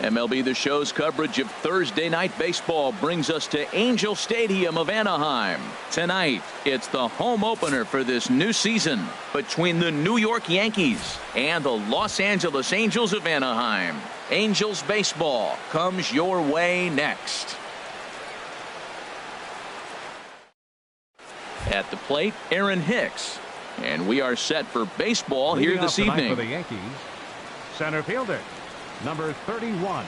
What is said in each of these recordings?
MLB The Show's coverage of Thursday night baseball brings us to Angel Stadium of Anaheim. Tonight, it's the home opener for this new season between the New York Yankees and the Los Angeles Angels of Anaheim. Angels baseball comes your way next. At the plate, Aaron Hicks. And we are set for baseball here this evening. For the Yankees, center fielder, number 31.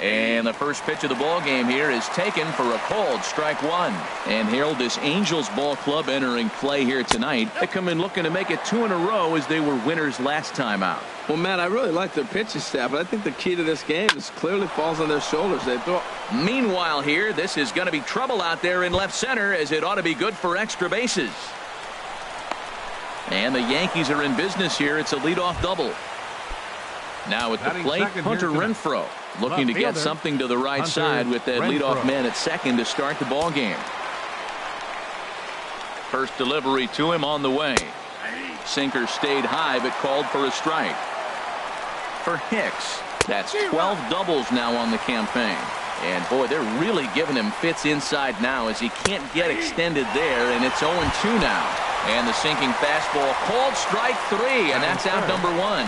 And the first pitch of the ball game here is taken for a called strike one. And Harold, this Angels ball club entering play here tonight. They come in looking to make it 2 in a row as they were winners last time out. Well, Matt, I really like their pitching staff, but I think the key to this game is clearly falls on their shoulders. They throw. Meanwhile here, this is going to be trouble out there in left center, as it ought to be good for extra bases. And the Yankees are in business here. It's a leadoff double. Now at the plate, Hunter Renfroe looking to get something to the right side with that leadoff man at second to start the ball game. First delivery to him on the way. Sinker stayed high but called for a strike. For Hicks, that's 12 doubles now on the campaign. And boy, they're really giving him fits inside now as he can't get extended there, and it's 0-2 now. And the sinking fastball called strike 3, and that's out number 1.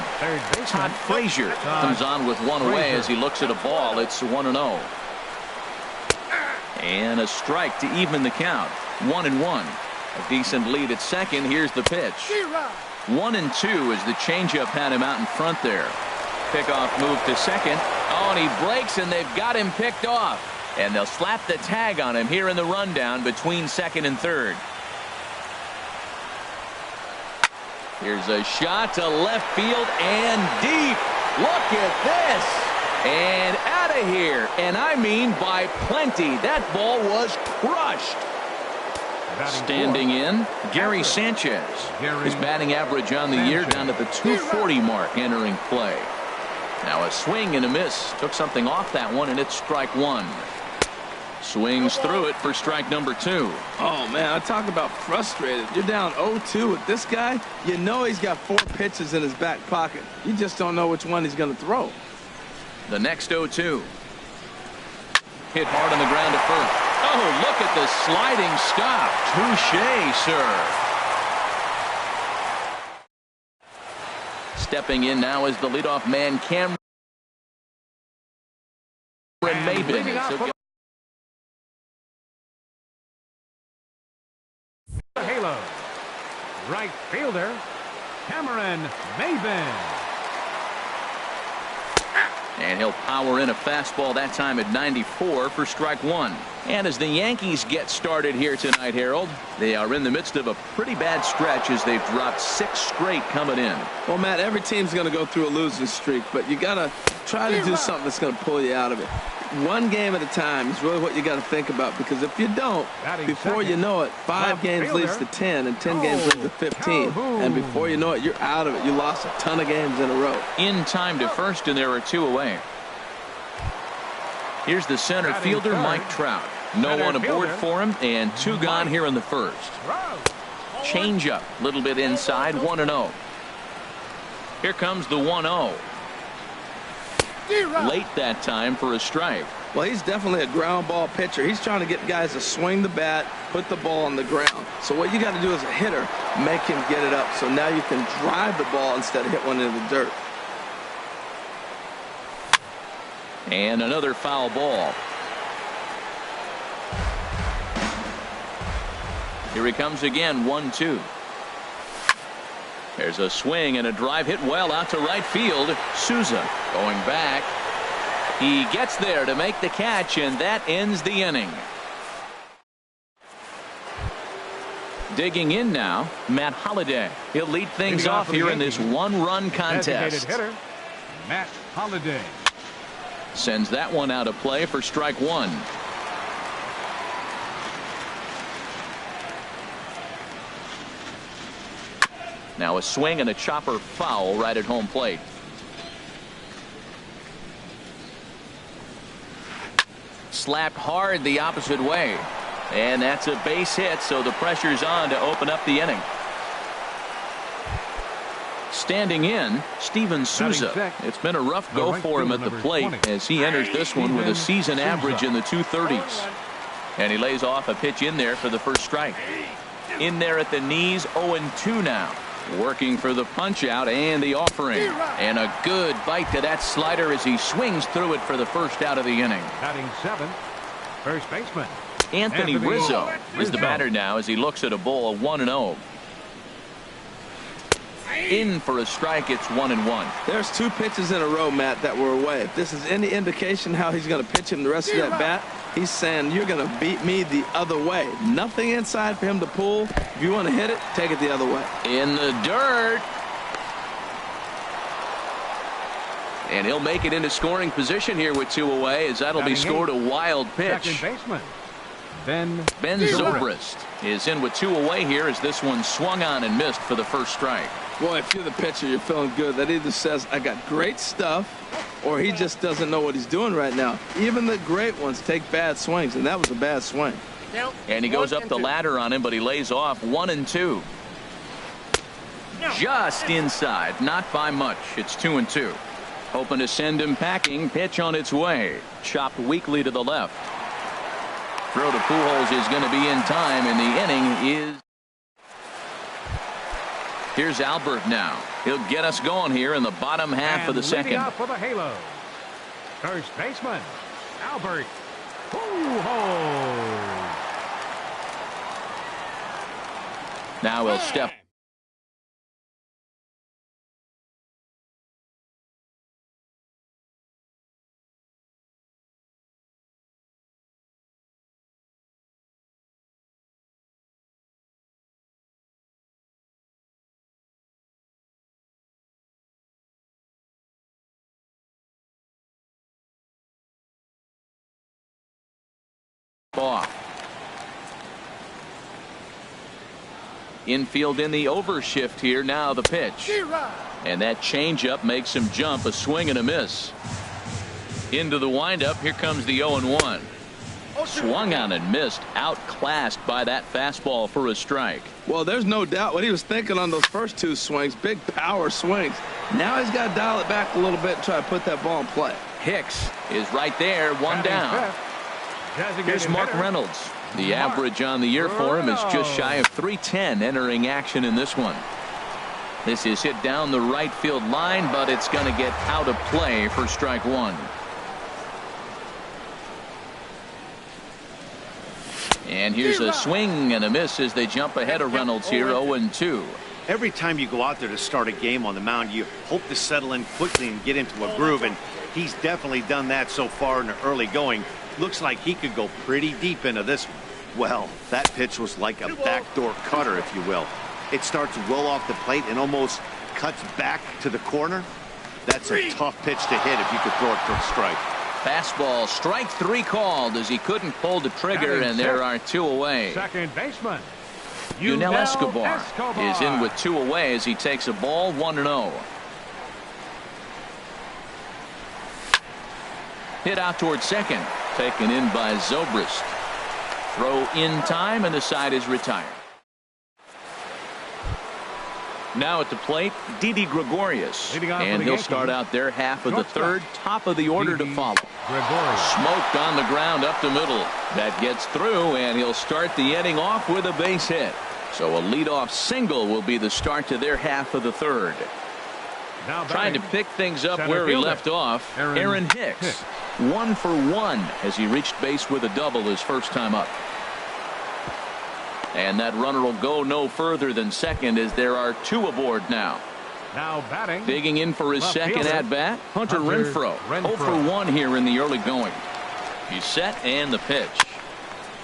Todd Frazier comes on with one away as he looks at a ball. It's 1-0. And a strike to even the count. 1-1. A decent lead at second. Here's the pitch. 1-2 as the changeup had him out in front there. Pickoff move to second. Oh, and he breaks, and they've got him picked off. And they'll slap the tag on him here in the rundown between second and third. Here's a shot to left field and deep. Look at this. And out of here. And I mean by plenty. That ball was crushed. Standing in, Gary Sanchez. His batting average on the year down at the 240 mark entering play. Now a swing and a miss. Took something off that one, and it's strike 1. Swings through it for strike number 2. Oh, man, I talk about frustrated. You're down 0-2 with this guy. You know he's got 4 pitches in his back pocket. You just don't know which one he's going to throw. The next 0-2. Hit hard on the ground at first. Oh, look at the sliding stop. Touche, sir. Stepping in now is the leadoff man, Cameron Maybin. Halo. Right fielder, Cameron Maybin. And he'll power in a fastball that time at 94 for strike 1. And as the Yankees get started here tonight, Harold, they are in the midst of a pretty bad stretch as they've dropped 6 straight coming in. Well, Matt, every team's going to go through a losing streak, but you got to try to do something that's going to pull you out of it. One game at a time is really what you got to think about, because if you don't, before you know it, 5 games leads to 10, and 10 games leads to 15. And before you know it, you're out of it. You lost a ton of games in a row. In time to first, and there are 2 away. Here's the center fielder, Mike Trout. No one aboard for him, and 2 gone here in the first. Change up, a little bit inside, 1-0. Here comes the 1-0. Late that time for a strike. Well, he's definitely a ground ball pitcher. He's trying to get guys to swing the bat, put the ball on the ground. So what you got to do as a hitter, make him get it up. So now you can drive the ball instead of hit one into the dirt. And another foul ball. Here he comes again, 1-2. There's a swing and a drive hit well out to right field. Souza going back. He gets there to make the catch, and that ends the inning. Digging in now, Matt Holliday. He'll lead things off here in this one-run contest. Designated hitter, Matt Holliday. Sends that one out of play for strike one. Now a swing and a chopper foul right at home plate. Slapped hard the opposite way. And that's a base hit, so the pressure's on to open up the inning. Standing in, Steven Souza. It's been a rough go for him at the plate as he enters this one with a season average in the 230s. And he lays off a pitch in there for the first strike. In there at the knees, 0-2 now. Working for the punch out and the offering. And a good bite to that slider as he swings through it for the first out of the inning. Batting seventh, first baseman Anthony Rizzo is the batter now as he looks at a ball of 1-0. In for a strike, it's 1-1. There's two pitches in a row, Matt, that were away. If this is any indication how he's going to pitch him the rest of that bat, he's saying you're going to beat me the other way. Nothing inside for him to pull. If you want to hit it, take it the other way. In the dirt. And he'll make it into scoring position here with two away, as that'll be scored a wild pitch. Second baseman Ben Zobrist is in with two away here as this one swung on and missed for the first strike. Boy, if you're the pitcher, you're feeling good. That either says I got great stuff, or he just doesn't know what he's doing right now. Even the great ones take bad swings, and that was a bad swing. And he goes up the ladder on him, but he lays off 1-2. Just inside, not by much. It's 2-2. Hoping to send him packing. Pitch on its way. Chopped weakly to the left. Throw to Pujols is going to be in time, and the inning is. Here's Albert now. He'll get us going here in the bottom half of the second. Off for the halo. First baseman Albert Pujols. Now he'll step. Off. Infield in the overshift here. Now the pitch. And that changeup makes him jump. A swing and a miss. Into the windup. Here comes the 0-1. Swung on and missed. Outclassed by that fastball for a strike. Well, there's no doubt what he was thinking on those first two swings. Big power swings. Now he's got to dial it back a little bit and try to put that ball in play. Hicks is right there. One down. Here's Mark Reynolds. The average on the year for him is just shy of .310 entering action in this one. This is hit down the right field line, but it's going to get out of play for strike one. And here's a swing and a miss as they jump ahead of Reynolds here, 0-2. Every time you go out there to start a game on the mound, you hope to settle in quickly and get into a groove, and he's definitely done that so far in the early going. Looks like he could go pretty deep into this one. Well, that pitch was like a backdoor cutter, if you will. It starts well off the plate and almost cuts back to the corner. That's a tough pitch to hit if you could throw it for a strike. Fastball, strike three called as he couldn't pull the trigger, and there are two away. Second baseman Yunel Escobar is in with two away as he takes a ball, 1-0. Hit out towards second. Taken in by Zobrist. Throw in time, and the side is retired. Now at the plate, Didi Gregorius. And he'll start out their half of the third. Top of the order to follow. Smoked on the ground up the middle. That gets through, and he'll start the inning off with a base hit. So a leadoff single will be the start to their half of the third. Now trying to pick things up where he left off, Aaron Hicks. 1 for 1 as he reached base with a double his first time up. And that runner will go no further than second as there are 2 aboard now. Now batting. Digging in for his second at-bat, Hunter Renfroe. 0 for 1 here in the early going. He's set and the pitch.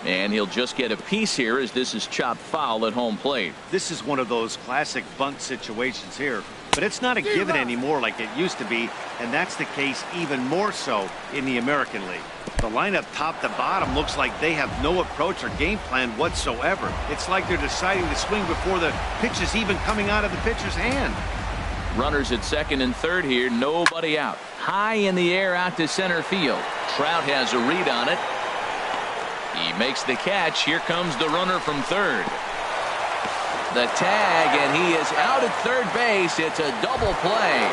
And he'll just get a piece here as this is chopped foul at home plate. This is one of those classic bunt situations here. But it's not a given anymore like it used to be, and that's the case even more so in the American League. The lineup top to bottom looks like they have no approach or game plan whatsoever. It's like they're deciding to swing before the pitch is even coming out of the pitcher's hand. Runners at second and third here, nobody out. High in the air out to center field. Trout has a read on it. He makes the catch. Here comes the runner from third. The tag, and he is out at third base. It's a double play.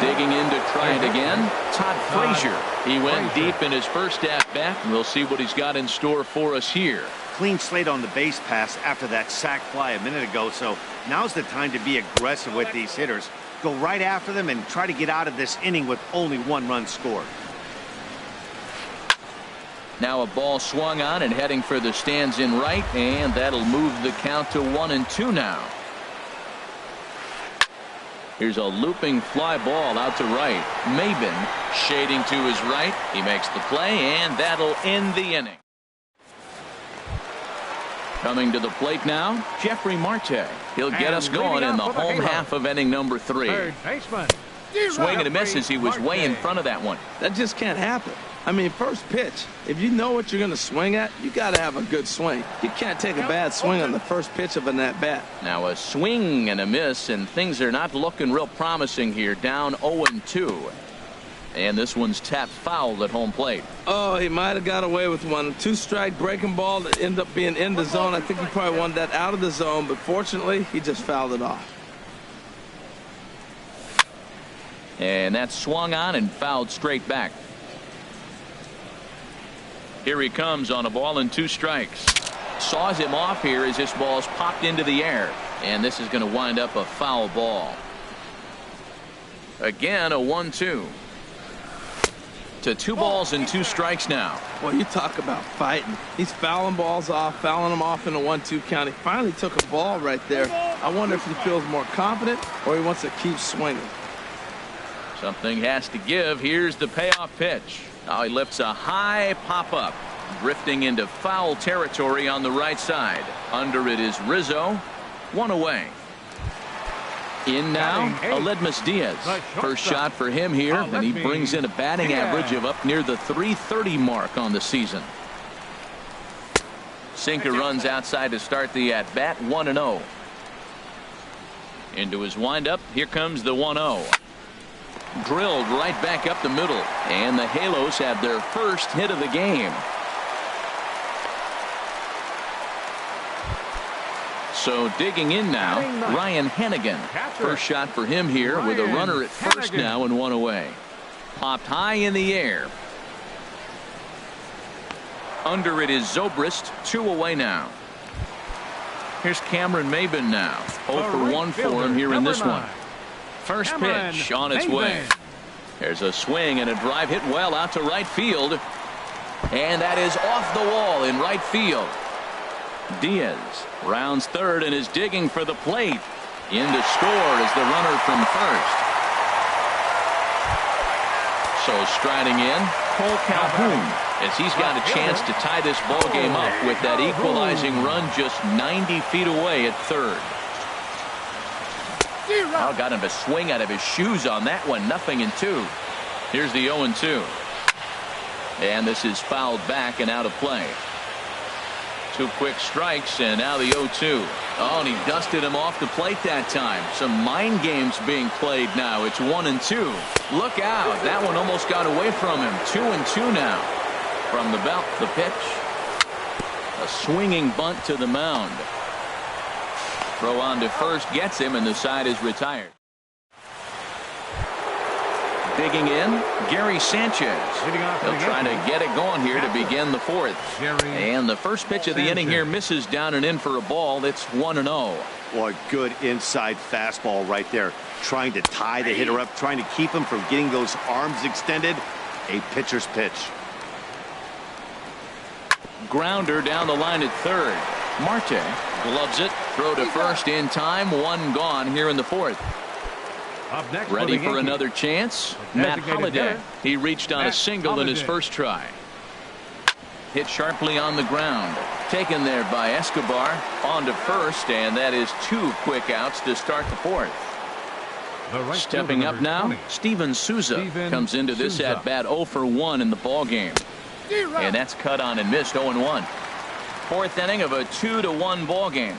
Digging in to try it again, Todd Frazier. He went deep in his first at-bat, and we'll see what he's got in store for us here. Clean slate on the base pass after that sac fly a minute ago, so now's the time to be aggressive with these hitters. Go right after them and try to get out of this inning with only 1 run scored. Now a ball swung on and heading for the stands in right, and that'll move the count to 1-2 now. Here's a looping fly ball out to right. Maben shading to his right. He makes the play, and that'll end the inning. Coming to the plate now, Jeffrey Marte. He'll get us going in the home half of inning number 3. Third baseman. Swing and a miss as he was way in front of that one. That just can't happen. I mean, first pitch, if you know what you're going to swing at, you got to have a good swing. You can't take a bad swing on the first pitch of an at-bat. Now a swing and a miss, and things are not looking real promising here. Down 0-2. And this one's tapped foul at home plate. Oh, he might have got away with one. 2-strike breaking ball that ended up being in the zone. I think he probably wanted that out of the zone, but fortunately, he just fouled it off. And that swung on and fouled straight back. Here he comes on a ball and 2 strikes. Saws him off here as this ball's popped into the air. And this is going to wind up a foul ball. Again, a 1-2. To 2 balls and 2 strikes now. Well, you talk about fighting. He's fouling balls off, fouling them off in a 1-2 count. He finally took a ball right there. I wonder if he feels more confident or he wants to keep swinging. Something has to give. Here's the payoff pitch. Now he lifts a high pop-up, drifting into foul territory on the right side. Under it is Rizzo. 1 away. In now, Aledmus Diaz. First shot for him here, and he brings in a batting average of up near the .330 mark on the season. Sinker runs outside to start the at-bat. 1-0. Into his windup. Here comes the 1-0. Drilled right back up the middle, and the Halos have their first hit of the game. So digging in now, Ryan Hennigan. First shot for him here with a runner at first now and 1 away. Popped high in the air. Under it is Zobrist. 2 away now. Here's Cameron Maben now. 0 for 1 for him here in this one. First pitch on its way. There's a swing and a drive hit well out to right field. And that is off the wall in right field. Diaz rounds third and is digging for the plate. In to score is the runner from first. So striding in, Cole Calhoun, as he's got a chance to tie this ball game up with that equalizing run just 90 feet away at third. Oh, got him a swing out of his shoes on that one. 0-2. Here's the 0-2. And this is fouled back and out of play. 2 quick strikes, and now the 0-2. Oh, and he dusted him off the plate that time. Some mind games being played now. It's 1-2. Look out. That one almost got away from him. 2-2 now. From the belt, the pitch. A swinging bunt to the mound. Throw on to first gets him, and the side is retired. Digging in, Gary Sanchez. He'll try to get it going here to begin the fourth. And the first pitch of the inning here misses down and in for a ball. It's 1-0. Boy, good inside fastball right there. Trying to tie the hitter up, trying to keep him from getting those arms extended. A pitcher's pitch. Grounder down the line at third. Marte gloves it. Throw to first in time. One gone here in the fourth. Up next Ready for another chance. Matt Holliday. He reached on a single in his first try. Hit sharply on the ground. Taken there by Escobar. On to first, and that is 2 quick outs to start the fourth. Stepping up now, Steven Souza comes into this at bat 0 for 1 in the ball game. And that's cut on and missed 0-1. Fourth inning of a 2-1 ball game.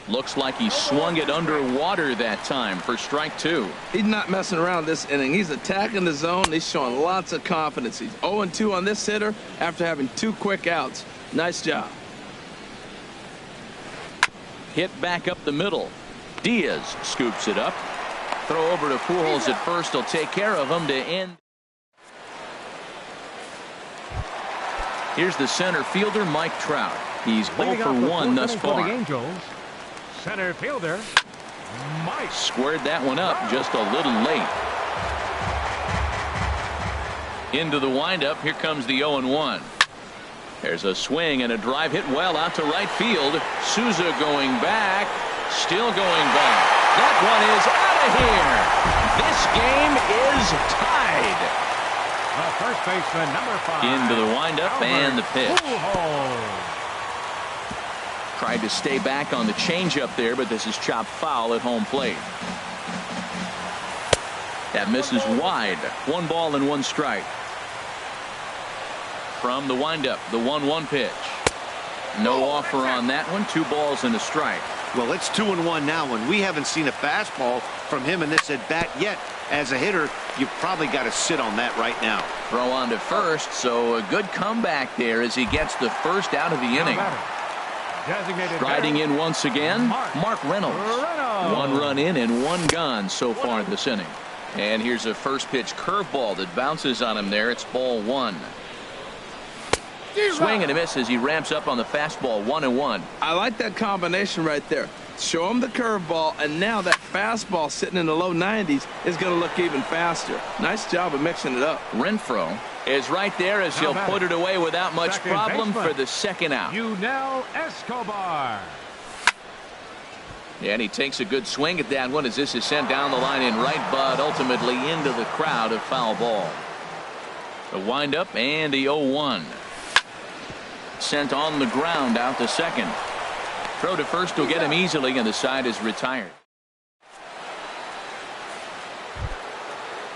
Looks like he swung it underwater that time for strike 2. He's not messing around this inning. He's attacking the zone. He's showing lots of confidence. He's 0-2 on this hitter after having 2 quick outs. Nice job. Hit back up the middle. Diaz scoops it up. Throw over to Pujols at first. He'll take care of him to end. Here's the center fielder, Mike Trout. He's 0 for 1 thus far. Center fielder, Mike. Squared that one up just a little late. Into the windup. Here comes the 0-1. There's a swing and a drive hit well out to right field. Souza going back. Still going back. That one is out of here. This game is tied. The first baseman, number 5. Into the windup and the pitch. Tried to stay back on the changeup there, but this is chopped foul at home plate. That misses wide. 1 ball and 1 strike. From the windup, the 1-1 pitch. No offer on that one. 2 balls and a strike. Well, it's 2-1 now, and we haven't seen a fastball from him in this at bat yet. As a hitter, you've probably got to sit on that right now. Throw on to first, so a good comeback there as he gets the first out of the inning. Striding in once again, Mark Reynolds. 1 run in and 1 gone so far this inning. And here's a first pitch curveball that bounces on him there. It's ball 1. Swing and a miss as he ramps up on the fastball. 1-1. I like that combination right there. Show him the curveball, and now that fastball sitting in the low 90s is going to look even faster. Nice job of mixing it up. Renfroe is right there as he'll put it away without much problem for the second out. Yunel Escobar. And he takes a good swing at that one as this is sent down the line in right, but ultimately into the crowd of foul ball. The windup and the 0-1. Sent on the ground out to second. Throw to first will get him easily, and the side is retired.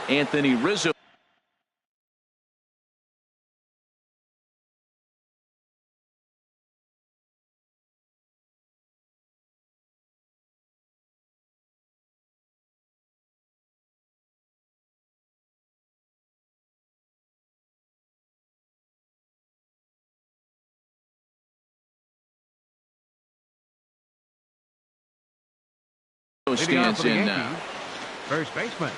Anthony Rizzo. Stands in now. First baseman,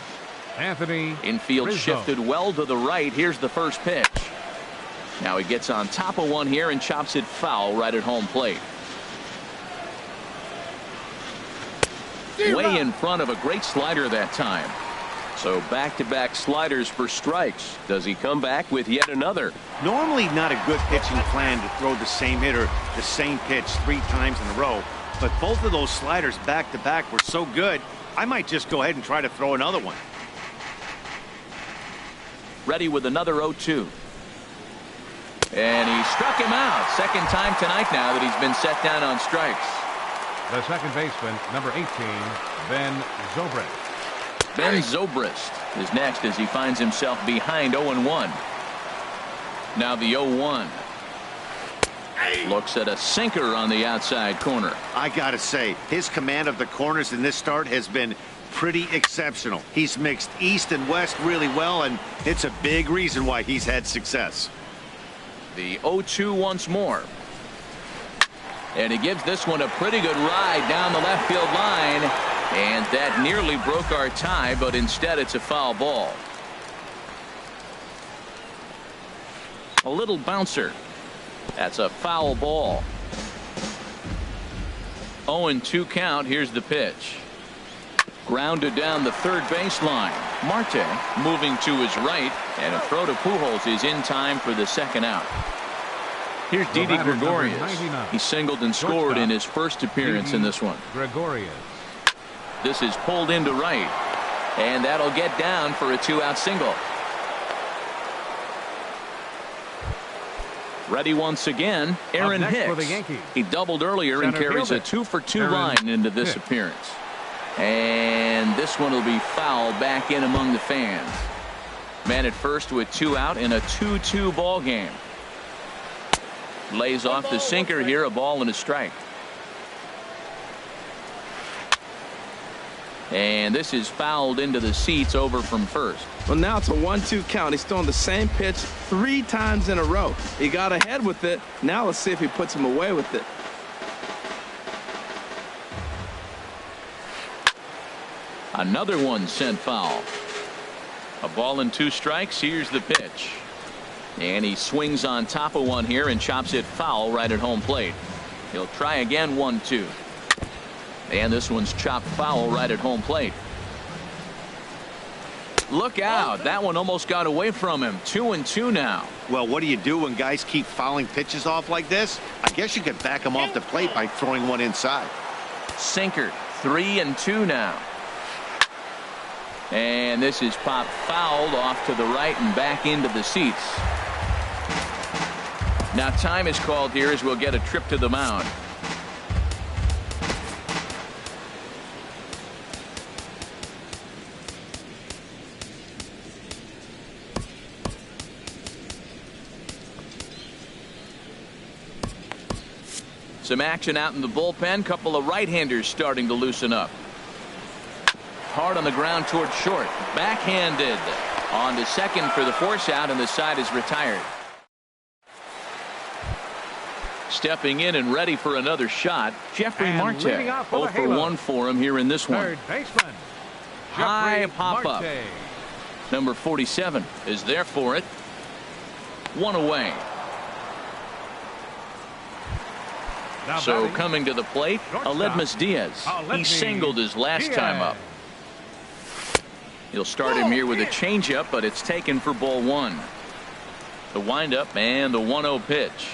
Anthony Infield Rizzo. shifted well to the right. Here's the first pitch. Now he gets on top of one here and chops it foul right at home plate. Way in front of a great slider that time. So back-to-back sliders for strikes. Does he come back with yet another? Normally not a good pitching plan to throw the same hitter the same pitch 3 times in a row. But both of those sliders back-to-back were so good, I might just go ahead and try to throw another one. Ready with another 0-2. And he struck him out. Second time tonight now that he's been set down on strikes. The second baseman, number 18, Ben Zobrist. Ben Zobrist is next as he finds himself behind 0-1. Now the 0-1. Looks at a sinker on the outside corner. I gotta say, his command of the corners in this start has been pretty exceptional. He's mixed east and west really well, and it's a big reason why he's had success. The 0-2 once more. And he gives this one a pretty good ride down the left field line. And that nearly broke our tie, but instead it's a foul ball. A little bouncer. That's a foul ball. 0-2 count. Here's the pitch. Grounded down the third baseline. Marte moving to his right, and a throw to Pujols is in time for the second out. Here's Didi Gregorius. He singled and scored in his first appearance in this one. Gregorius. This is pulled into right, and that'll get down for a 2-out single. Ready once again, Aaron Hicks. He doubled earlier and carries a 2-for-2 line into this appearance. And this one will be fouled back in among the fans. Man at first with 2 out in a 2-2 ball game. Lays off the sinker here, a ball and a strike. And this is fouled into the seats over from first. Well, now it's a 1-2 count. He's throwing the same pitch 3 times in a row. He got ahead with it. Now let's see if he puts him away with it. Another one sent foul. A ball and 2 strikes. Here's the pitch. And he swings on top of one here and chops it foul right at home plate. He'll try again. 1-2. And this one's chopped foul right at home plate. Look out. That one almost got away from him. 2-2 now. Well, what do you do when guys keep fouling pitches off like this? I guess you could back them off the plate by throwing one inside. Sinker. 3-2 now. And this is popped fouled off to the right and back into the seats. Now time is called here as we'll get a trip to the mound. Some action out in the bullpen. Couple of right-handers starting to loosen up. Hard on the ground toward short. Backhanded on to second for the force out, and the side is retired. Stepping in and ready for another shot, Jeffrey Marte. 0 for 1 for him here in this one. Third baseman. High Jeffrey pop up. Marte. Number 47 is there for it. 1 away. Now So batting, coming to the plate, shortstop, Aledmus Diaz. He singled his last time up. He'll start him here with a changeup, but it's taken for ball 1. The windup and the 1-0 pitch.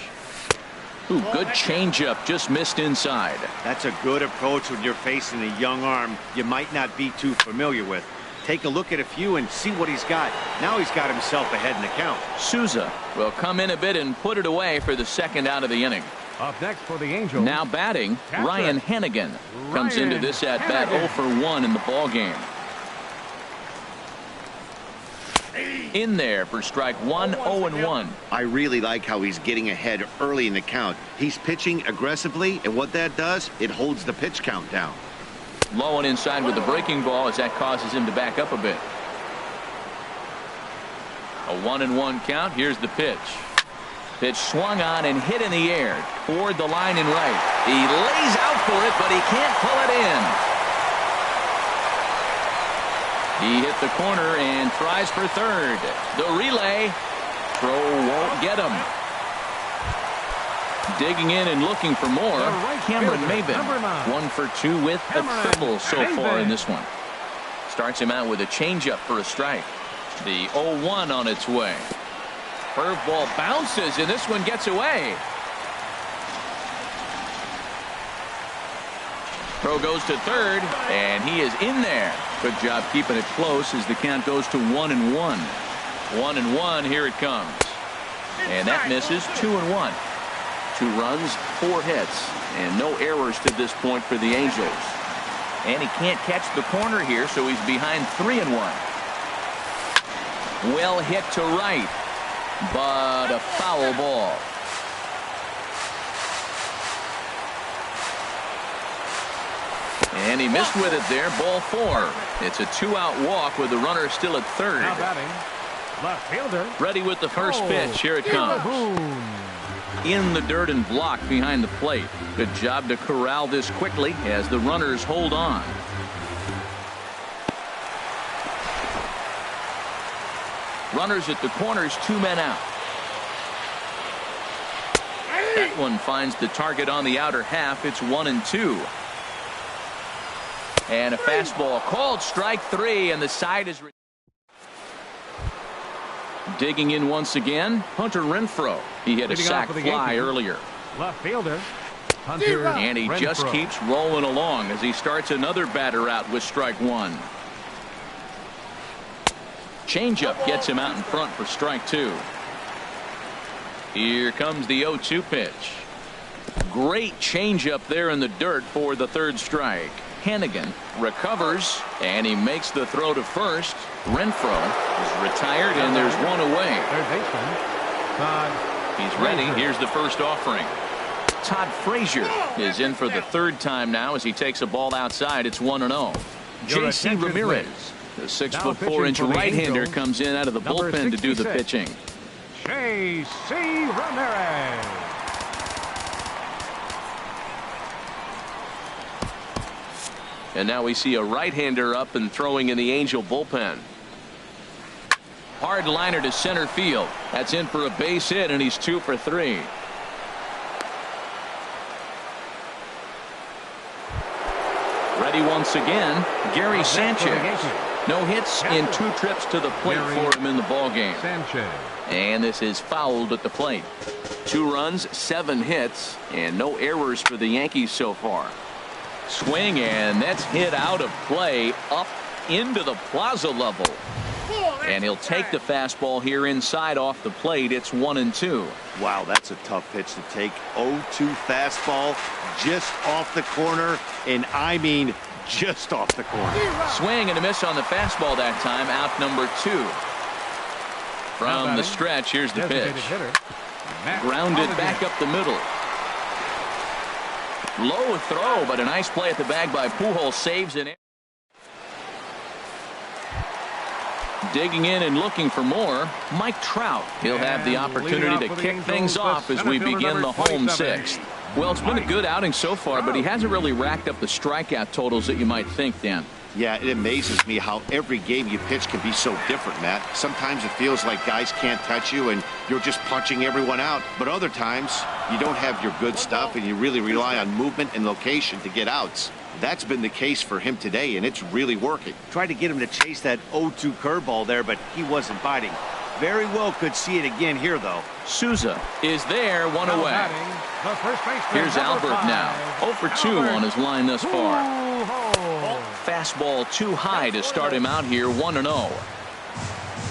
Ooh, good changeup, just missed inside. That's a good approach when you're facing a young arm you might not be too familiar with. Take a look at a few and see what he's got. Now he's got himself ahead in the count. Souza will come in a bit and put it away for the second out of the inning. Up next for the Angels. Now batting, Ryan Hennigan comes into this at bat 0 for 1 in the ball game. In there for strike 1, 0-1. I really like how he's getting ahead early in the count. He's pitching aggressively, and what that does, it holds the pitch count down. Low and inside with the breaking ball as that causes him to back up a bit. A 1-1 count. Here's the pitch. Pitch swung on and hit in the air toward the line and right. He lays out for it, but he can't pull it in. He hit the corner and tries for third. The relay throw won't get him. Digging in and looking for more. Cameron Maybin 1 for 2 with a triple so far in this one. Starts him out with a changeup for a strike. The 0-1 on its way. Curveball bounces and this one gets away. Throw goes to third and he is in there. Good job keeping it close as the count goes to 1-1. 1-1. Here it comes. And that misses. 2-1. 2 runs, 4 hits, and no errors to this point for the Angels. And he can't catch the corner here, so he's behind 3-1. Well hit to right, but a foul ball. And he missed with it there. Ball 4. It's a 2-out walk with the runner still at third. Now batting, left fielder. Ready with the first pitch. Here it comes. in the dirt and blocked behind the plate. Good job to corral this quickly as the runners hold on. Runners at the corners, 2 men out. That one finds the target on the outer half. It's 1-2. And a fastball called strike 3, and the side is digging in once again. Hunter Renfroe. He hit a sac fly earlier. Left fielder. Hunter and he just keeps rolling along as he starts another batter out with strike 1. Changeup gets him out in front for strike 2. Here comes the 0-2 pitch. Great changeup there in the dirt for the 3rd strike. Hennigan recovers and he makes the throw to first. Renfroe is retired and there's one away. Third baseman. He's ready. Here's the first offering. Todd Frazier is in for the 3rd time now as he takes a ball outside. It's 1-0. J.C. Ramirez, the 6'4" right-hander, comes in out of the bullpen to do the pitching. J.C. Ramirez. And now we see a right-hander up and throwing in the Angel bullpen. Hard liner to center field. That's in for a base hit, and he's 2 for 3. Ready once again, Gary Sanchez. No hits in 2 trips to the plate for him in the ballgame. And this is fouled at the plate. 2 runs, 7 hits, and no errors for the Yankees so far. Swing, and that's hit out of play up into the plaza level. And he'll take the fastball here inside off the plate. It's 1-2. Wow, that's a tough pitch to take. 0-2 fastball just off the corner, and I mean just off the corner. Swing and a miss on the fastball that time. Out number 2. From the stretch, here's the pitch. Grounded back up the middle. Low throw, but a nice play at the bag by Pujols. Saves it. Digging in and looking for more, Mike Trout. He'll have the opportunity to kick things off as we begin the home 6th. Well, it's been a good outing so far, but he hasn't really racked up the strikeout totals that you might think, Dan. Yeah, it amazes me how every game you pitch can be so different, Matt. Sometimes it feels like guys can't touch you and you're just punching everyone out. But other times, you don't have your good stuff and you really rely on movement and location to get outs. That's been the case for him today, and it's really working. Tried to get him to chase that 0-2 curveball there, but he wasn't biting. Very well could see it again here, though. Souza is there, 1 away. Here's Albert now. 0 for 2 on his line thus far. Fastball too high to start him out here, 1-0.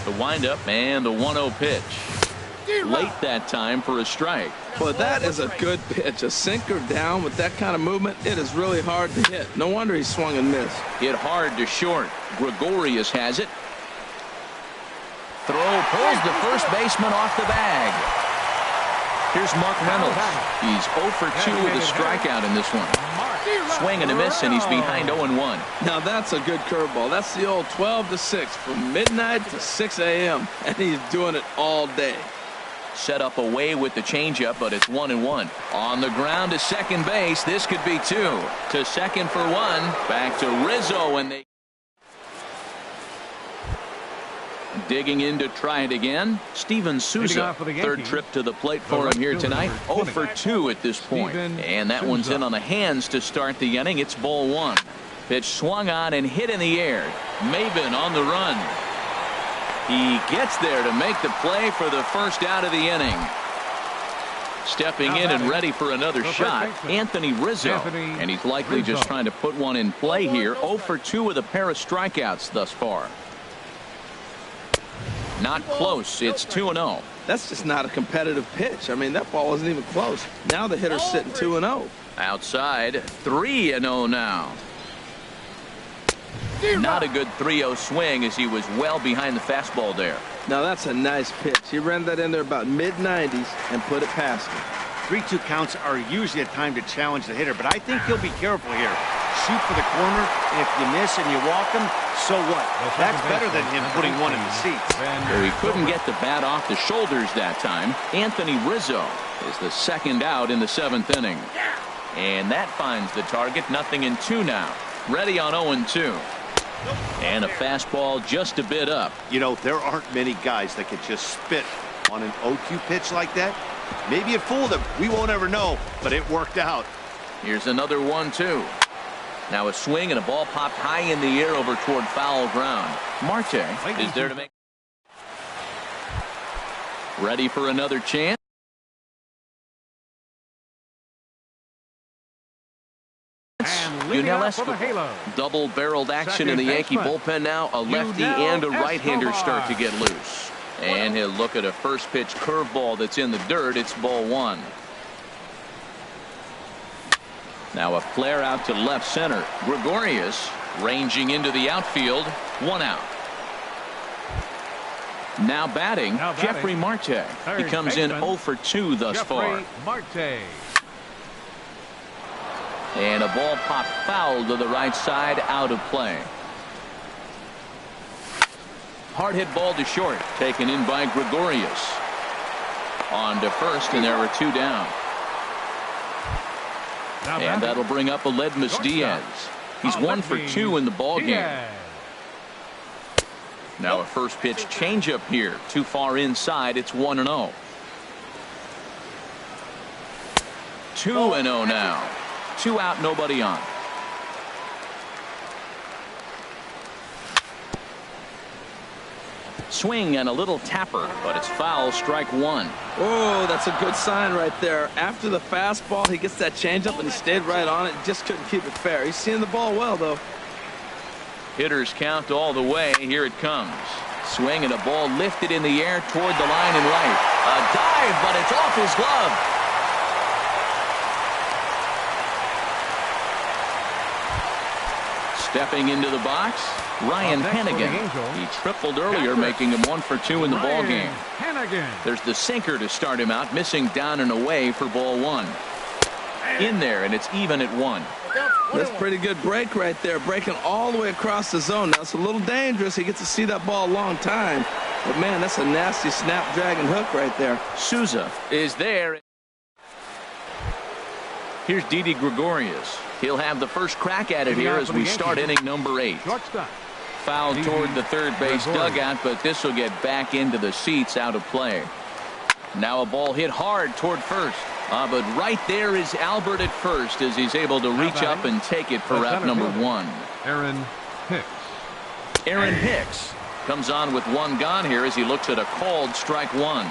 The windup and the 1-0 pitch. Late that time for a strike. Well, that is a good pitch. A sinker down with that kind of movement, it is really hard to hit. No wonder he swung and missed. Hit hard to short. Gregorius has it. Throw pulls the first baseman off the bag. Here's Mark Reynolds. He's 0 for 2 with a strikeout in this one. Swing and a miss, and he's behind 0-1. Now that's a good curveball. That's the old 12-6 from midnight to 6 a.m. and he's doing it all day. Set up away with the changeup, but it's 1-1. On the ground to second base. This could be 2. To second for 1. Back to Rizzo, and they digging in to try it again. Steven Souza, 3rd trip to the plate for him here tonight. 0 for 2 at this point. And that one's in on the hands to start the inning. It's ball 1. Pitch swung on and hit in the air. Maben on the run. He gets there to make the play for the first out of the inning. Stepping in and ready for another shot, Anthony Rizzo. And he's likely just trying to put one in play here. 0 for 2 with a pair of strikeouts thus far. Not close. It's 2-0. That's just not a competitive pitch. I mean, that ball wasn't even close. Now the hitter's sitting 2-0. Outside, 3-0 now. Not a good 3-0 swing as he was well behind the fastball there. Now that's a nice pitch. He ran that in there about mid-90s and put it past him. 3-2 counts are usually a time to challenge the hitter, but I think he'll be careful here. shoot for the corner, and if you miss and you walk him, so what? That's better than him putting one in the seats. So he couldn't get the bat off the shoulders that time. Anthony Rizzo is the second out in the 7th inning. And that finds the target. 0-2 now. Ready on 0-2. And a fastball just a bit up. You know, there aren't many guys that could just spit on an 0-2 pitch like that. Maybe it fooled him. We won't ever know, but it worked out. Here's another 1-2. Now a swing and a ball popped high in the air over toward foul ground. Marte is there to make. Ready for another chance. Double-barreled action in the Yankee bullpen now. A lefty and a right-hander start to get loose. And he'll look at a first pitch curveball that's in the dirt. It's ball 1. Now a flare out to left center. Gregorius ranging into the outfield. 1 out. Now batting, Jeffrey Marte. He comes in 0 for 2 thus far. Marte. And a ball popped foul to the right side, out of play. Hard hit ball to short, taken in by Gregorius. On to first, and there are 2 down. And that'll bring up Aledmus Diaz. He's 1 for 2 in the ball game. Now a first pitch changeup here, too far inside. It's 1-0. 2-0 now. 2 out, nobody on. Swing and a little tapper, but it's foul. Strike 1. Oh, that's a good sign right there. After the fastball, he gets that changeup and he stayed right on it. Just couldn't keep it fair. He's seeing the ball well, though. Hitters count all the way. Here it comes. Swing and a ball lifted in the air toward the line and right. A dive, but it's off his glove. Stepping into the box, Ryan Hennigan. He tripled earlier, making him 1 for 2 in the ball game. There's the sinker to start him out, missing down and away for ball 1. In there, and it's even at 1. That's a pretty good break right there, breaking all the way across the zone. Now it's a little dangerous. He gets to see that ball a long time, but man, that's a nasty snapdragon hook right there. Souza is there. Here's Didi Gregorius. He'll have the first crack at it here as we start inning number 8. Foul toward the third base dugout, but this will get back into the seats, out of play. Now a ball hit hard toward first. But right there is Albert at first as he's able to reach up and take it for out number 1. Aaron Hicks. Aaron Hicks comes on with 1 gone here as he looks at a called strike 1.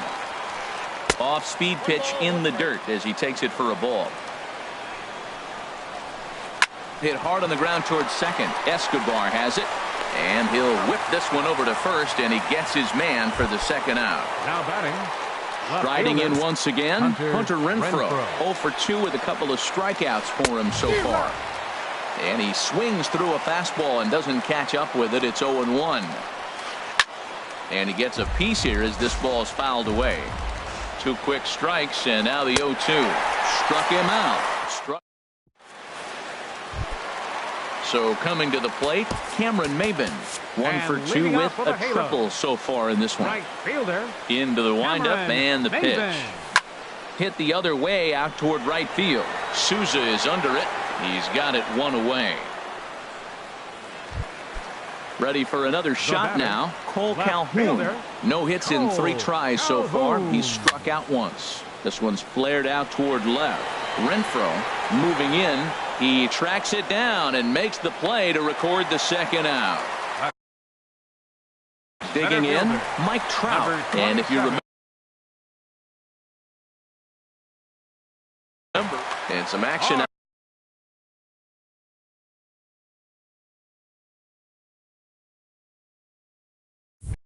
Off-speed pitch in the dirt as he takes it for a ball. Hit hard on the ground towards second. Escobar has it, and he'll whip this one over to first, and he gets his man for the second out. Now batting. Riding in once again, Hunter Renfroe. 0 for 2 with a couple of strikeouts for him so far. And he swings through a fastball and doesn't catch up with it. It's 0-1. And he gets a piece here as this ball is fouled away. 2 quick strikes, and now the 0-2. Struck him out. So coming to the plate, Cameron Maybin. 1 for 2 with a triple so far in this one. Right fielder. Into the windup and the pitch. Hit the other way out toward right field. Souza is under it. He's got it 1 away. Ready for another shot now. Cole Calhoun. No hits in 3 tries so far. He's struck out once. This one's flared out toward left. Renfroe moving in. He tracks it down and makes the play to record the second out. Digging in, Mike Trout. And if you remember, and some action.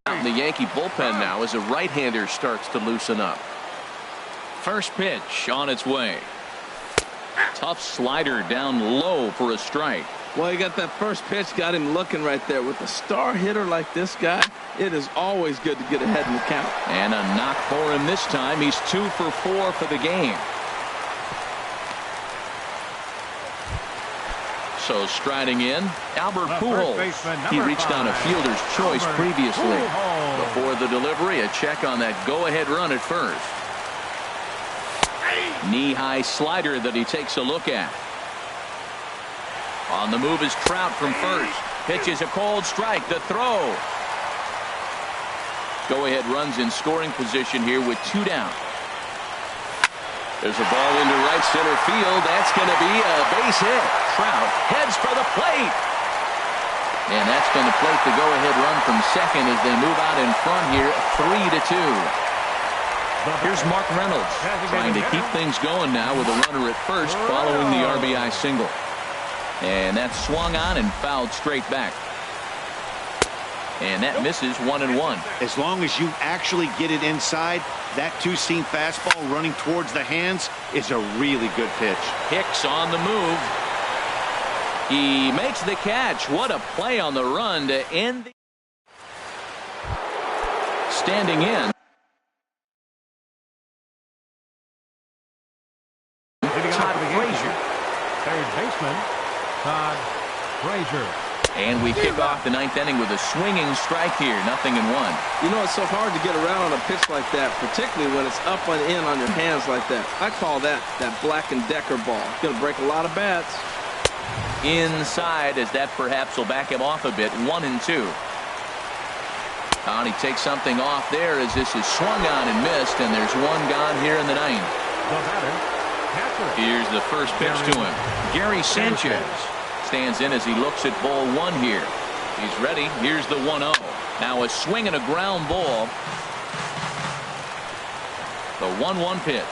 Out in the Yankee bullpen now as a right-hander starts to loosen up. First pitch on its way. Tough slider down low for a strike. Well, you got that first pitch, got him looking right there. With a star hitter like this guy, it is always good to get ahead in the count. And a knock for him this time. He's 2 for 4 for the game. So striding in, Albert The first Pujols. baseman, He number reached on a 5, fielder's choice Albert previously. Pujols. Before the delivery, a check on that go-ahead run at first. Knee-high slider that he takes a look at. On the move is Trout from first. Pitches a cold strike. The throw. Go-ahead runs in scoring position here with 2 down. There's a ball into right center field. That's going to be a base hit. Trout heads for the plate. And that's going to plate the go-ahead run from second as they move out in front here, 3-2. Here's Mark Reynolds trying to keep things going now with a runner at first following the RBI single. And that's swung on and fouled straight back. And that misses 1-1. As long as you actually get it inside, that two-seam fastball running towards the hands is a really good pitch. Hicks on the move. He makes the catch. What a play on the run to end the... Standing in. Todd Frazier. Third baseman, Todd Frazier. And we kick off the 9th inning with a swinging strike here. 0-1. You know, it's so hard to get around on a pitch like that, particularly when it's up and in on your hands like that. I call that Black & Decker ball. It's going to break a lot of bats. Inside, as that perhaps will back him off a bit. 1-2. And he takes something off there as this is swung on and missed, and there's one gone here in the 9th. The batter, catcher. Here's the first pitch to him. Gary Sanchez stands in as he looks at ball 1 here. He's ready. Here's the 1-0. Now a swing and a ground ball. The 1-1 pitch.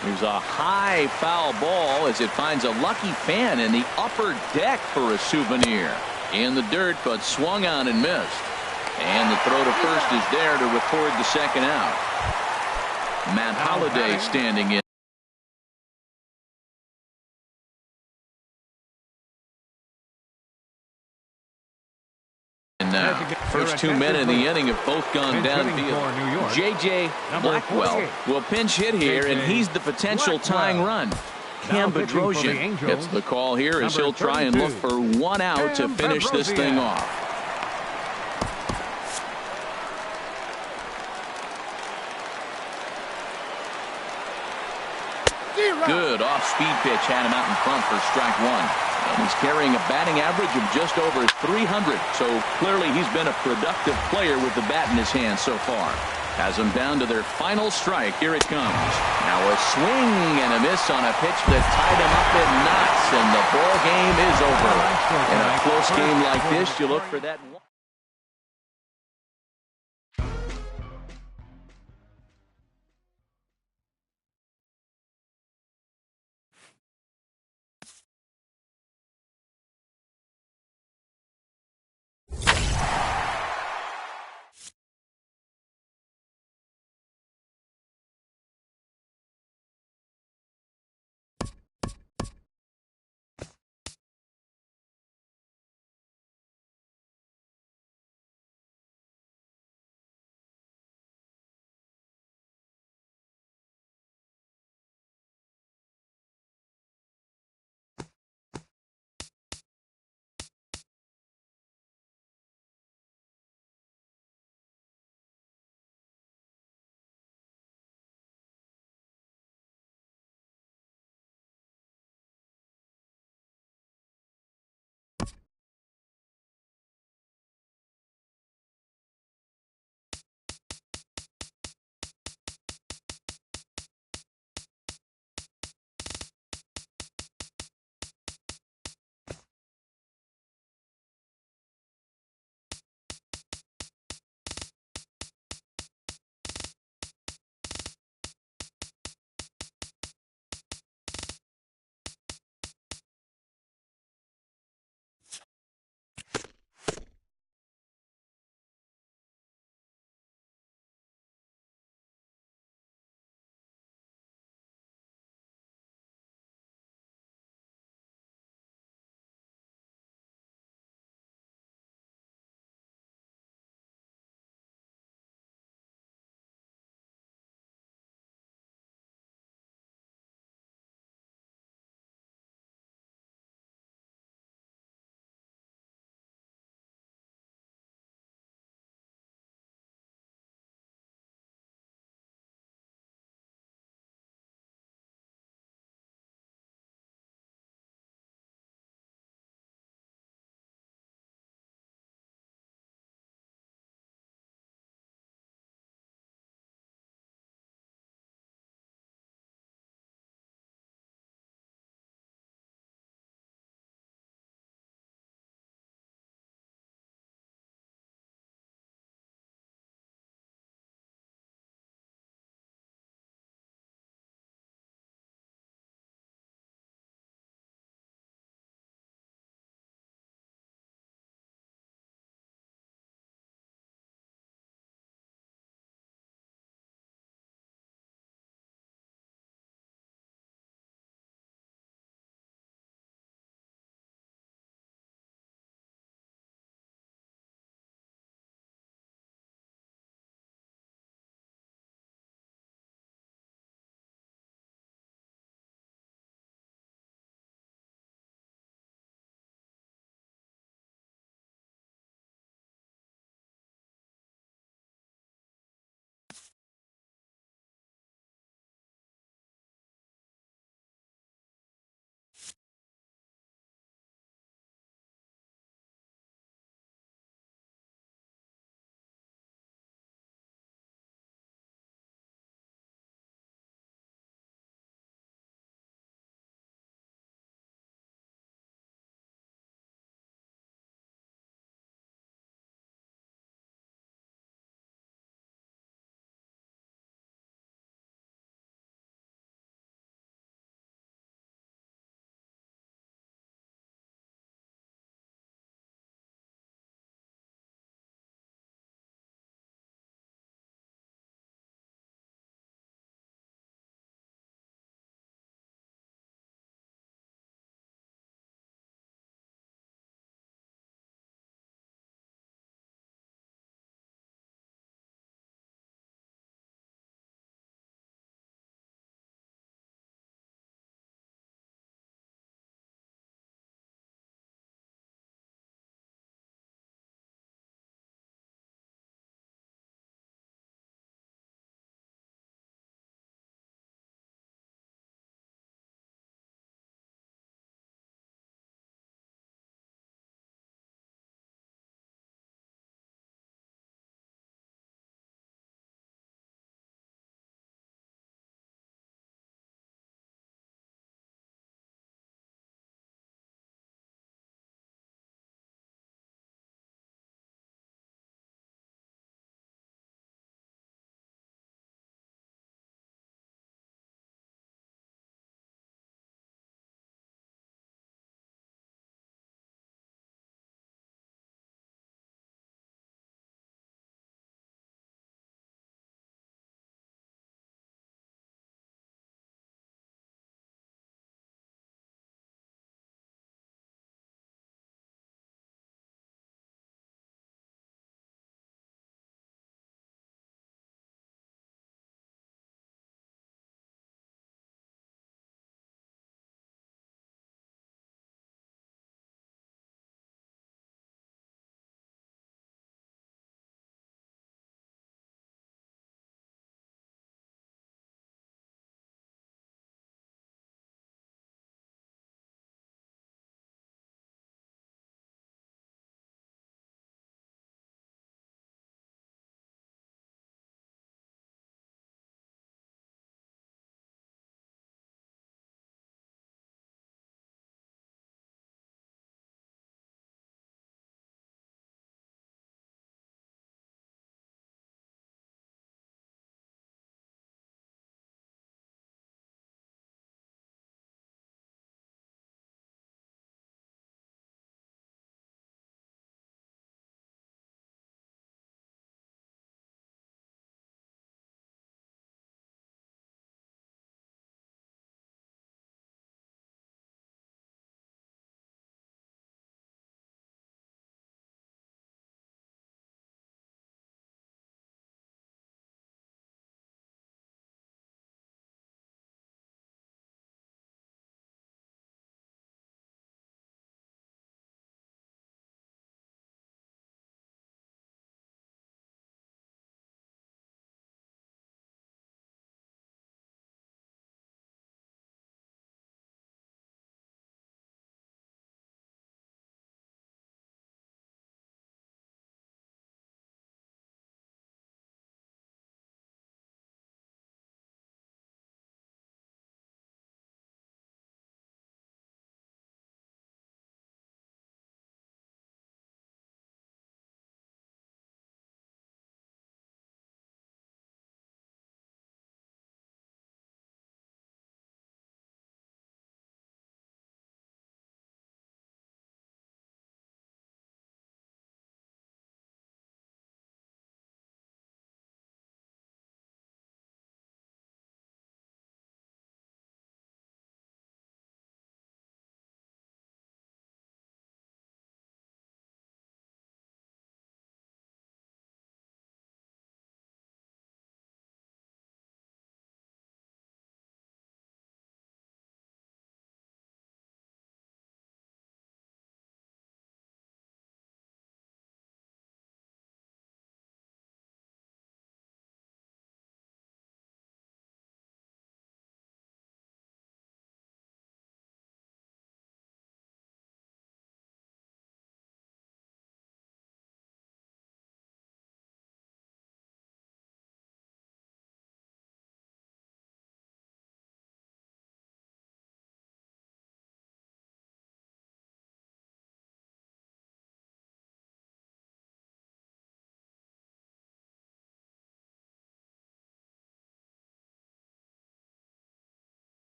Here's a high foul ball as it finds a lucky fan in the upper deck for a souvenir. In the dirt, but swung on and missed. And the throw to first is there to record the second out. Matt Holliday standing in. First 2 men in the inning have both gone downfield. J.J. Blackwell will pinch hit here, and he's the potential tying run. Cam Bedrosian gets the call here as he'll try and look for 1 out to finish this thing off. Good off-speed pitch had him out in front for strike 1. And he's carrying a batting average of just over 300. So clearly he's been a productive player with the bat in his hand so far. Has them down to their final strike. Here it comes. Now a swing and a miss on a pitch that tied him up in knots, and the ball game is over. In a close game like this, you look for that one.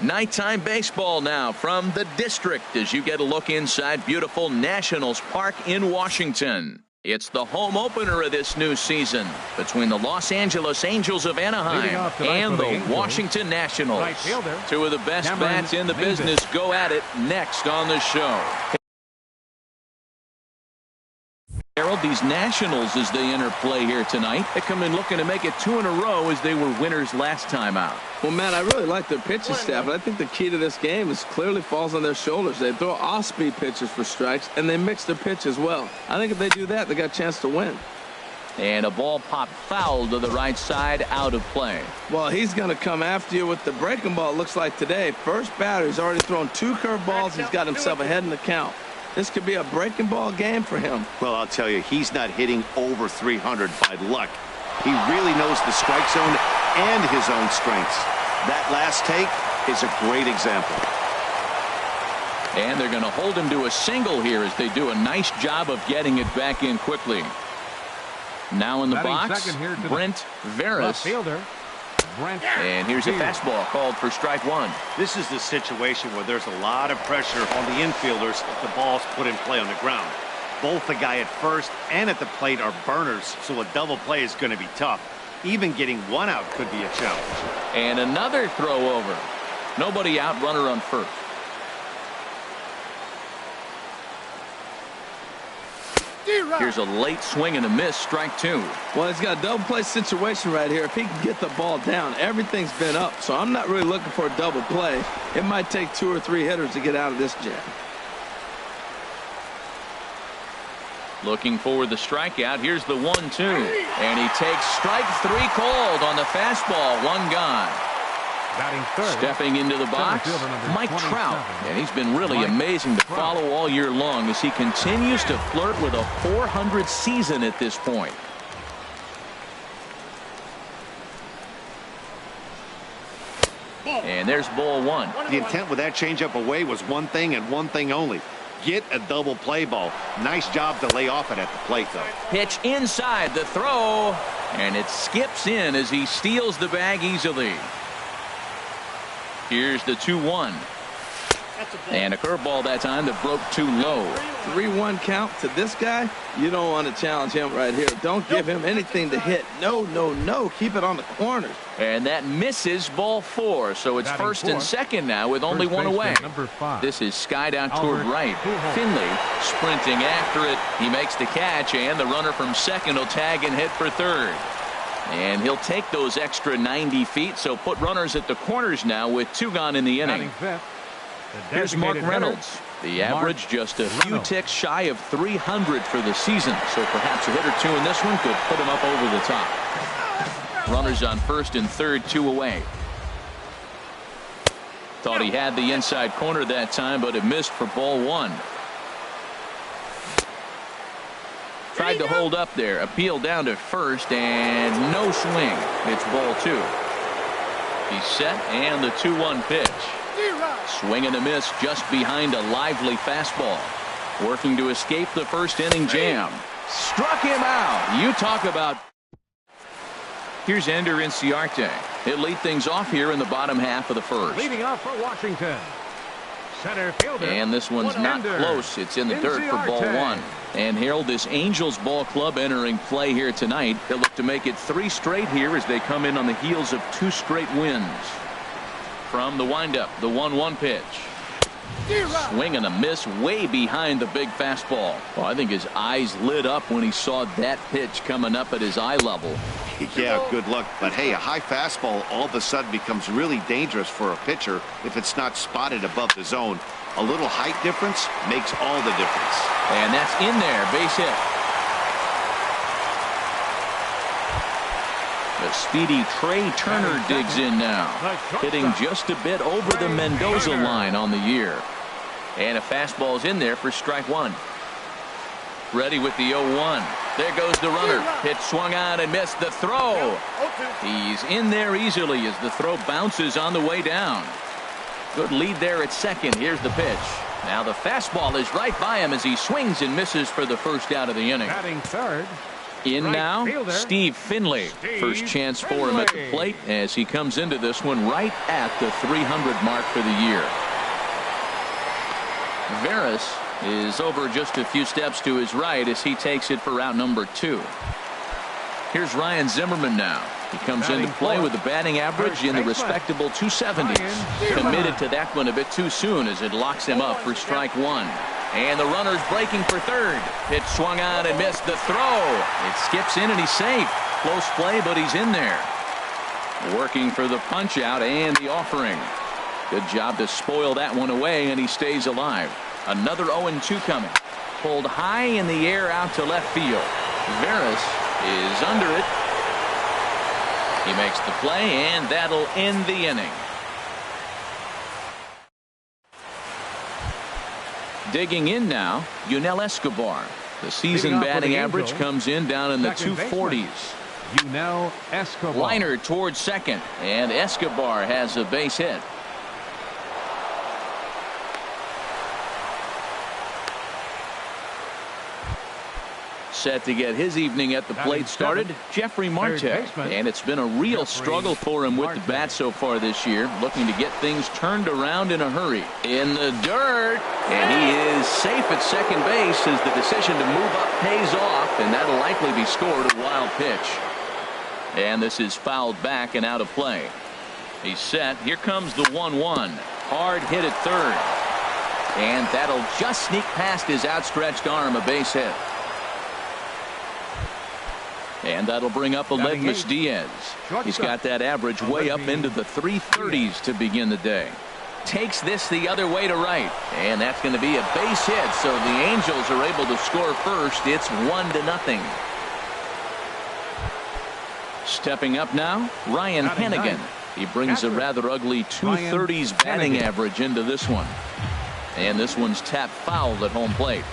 Nighttime baseball now from the district as you get a look inside beautiful Nationals Park in Washington. It's the home opener of this new season between the Los Angeles Angels of Anaheim and the Washington Nationals. Two of the best bats in the business go at it next on the show. Harold, these Nationals, as they enter play here tonight, they come in looking to make it 2 in a row as they were winners last time out. Well, Matt, I really like their pitching staff, but I think the key to this game is clearly falls on their shoulders. They throw off-speed pitches for strikes, and they mix their pitch as well. I think if they do that, they got a chance to win. And a ball popped foul to the right side, out of play. Well, he's going to come after you with the breaking ball, it looks like today. First batter, he's already thrown 2 curveballs. He's got himself ahead in the count. This could be a breaking ball game for him. Well, I'll tell you, he's not hitting over 300 by luck. He really knows the strike zone and his own strengths. That last take is a great example. And they're going to hold him to a single here as they do a nice job of getting it back in quickly. Now in the box, Brent Veras. And here's a fastball called for strike 1. This is the situation where there's a lot of pressure on the infielders if the ball's put in play on the ground. Both the guy at first and at the plate are burners, so a double play is going to be tough. Even getting 1 out could be a challenge. And another throw over. Nobody out, runner on first. Here's a late swing and a miss, strike 2. Well, he's got a double play situation right here. If he can get the ball down, everything's been up. So I'm not really looking for a double play. It might take 2 or 3 hitters to get out of this jam. Looking for the strikeout. Here's the 1-2. And he takes strike 3 called on the fastball. 1 gone. Stepping into the box, Mike Trout. And he's been really amazing to follow all year long as he continues to flirt with a .400 season at this point. And there's ball 1. The intent with that changeup away was one thing and one thing only. Get a double play ball. Nice job to lay off it at the plate, though. Pitch inside the throw. And it skips in as he steals the bag easily. Here's the 2-1. And a curveball that time that broke too low. 3-1 count to this guy. You don't want to challenge him right here. Don't give him anything to hit. No, no, no. Keep it on the corners. And that misses, ball 4. So it's first and second now with only 1 away. This is skied out toward right. Finley sprinting after it. He makes the catch, and the runner from second will tag and hit for third. And he'll take those extra 90 feet, so put runners at the corners now with 2 gone in the inning. Here's Mark Reynolds. The average just a few ticks shy of 300 for the season, so perhaps a hit or 2 in this one could put him up over the top. Runners on first and third, 2 away. Thought he had the inside corner that time, but it missed for ball 1. Tried to hold up there, appeal down to first, and no swing. It's ball 2. He's set, and the 2-1 pitch. Swing and a miss just behind a lively fastball. Working to escape the first inning jam. Struck him out. You talk about. Here's Ender Inciarte. He'll lead things off here in the bottom half of the first. Leading off for Washington, center fielder. And this one's not close. It's in the dirt for ball 1. And Harold, this Angels ball club entering play here tonight. They'll look to make it 3 straight here as they come in on the heels of 2 straight wins. From the windup, the 1-1 pitch. Swing and a miss way behind the big fastball. Well, I think his eyes lit up when he saw that pitch coming up at his eye level. Yeah, good luck. But hey, a high fastball all of a sudden becomes really dangerous for a pitcher if it's not spotted above the zone. A little height difference makes all the difference. And that's in there, base hit. The speedy Trey Turner digs in now, hitting just a bit over the Mendoza line on the year. And a fastball's in there for strike 1. Ready with the 0-1. There goes the runner. Pitch swung on and missed the throw. He's in there easily as the throw bounces on the way down. Good lead there at second. Here's the pitch. Now the fastball is right by him as he swings and misses for the first out of the inning. Batting third, In now, Steve Finley. First chance for him at the plate as he comes into this one right at the 300 mark for the year. Veras is over just a few steps to his right as he takes it for route number 2. Here's Ryan Zimmerman now. He comes into play with a batting average in the respectable 270s. Committed to that one a bit too soon as it locks him up for strike 1. And the runner's breaking for third. Pitch swung on and missed the throw. It skips in and he's safe. Close play, but he's in there. Working for the punch out and the offering. Good job to spoil that one away, and he stays alive. Another 0-2 coming. Pulled high in the air out to left field. Veras is under it. He makes the play, and that'll end the inning. Digging in now, Yunel Escobar. The season batting average comes in down in the 240s. Yunel Escobar. Liner towards second, and Escobar has a base hit. Set to get his evening at the plate started, Jeffrey Marte. And it's been a real struggle for him with the bat so far this year, looking to get things turned around in a hurry. In the dirt, and he is safe at second base as the decision to move up pays off, and that'll likely be scored. A wild pitch. And this is fouled back and out of play. He's set. Here comes the 1-1. Hard hit at third. And that'll just sneak past his outstretched arm, a base hit. And that'll bring up Aledmus Diaz. He's got that average way up into the 330s to begin the day. Takes this the other way to right. And that's going to be a base hit. So the Angels are able to score first. It's 1-0. Stepping up now, Ryan Hennigan. He brings a rather ugly 230s batting average into this one. And this one's tapped foul at home plate.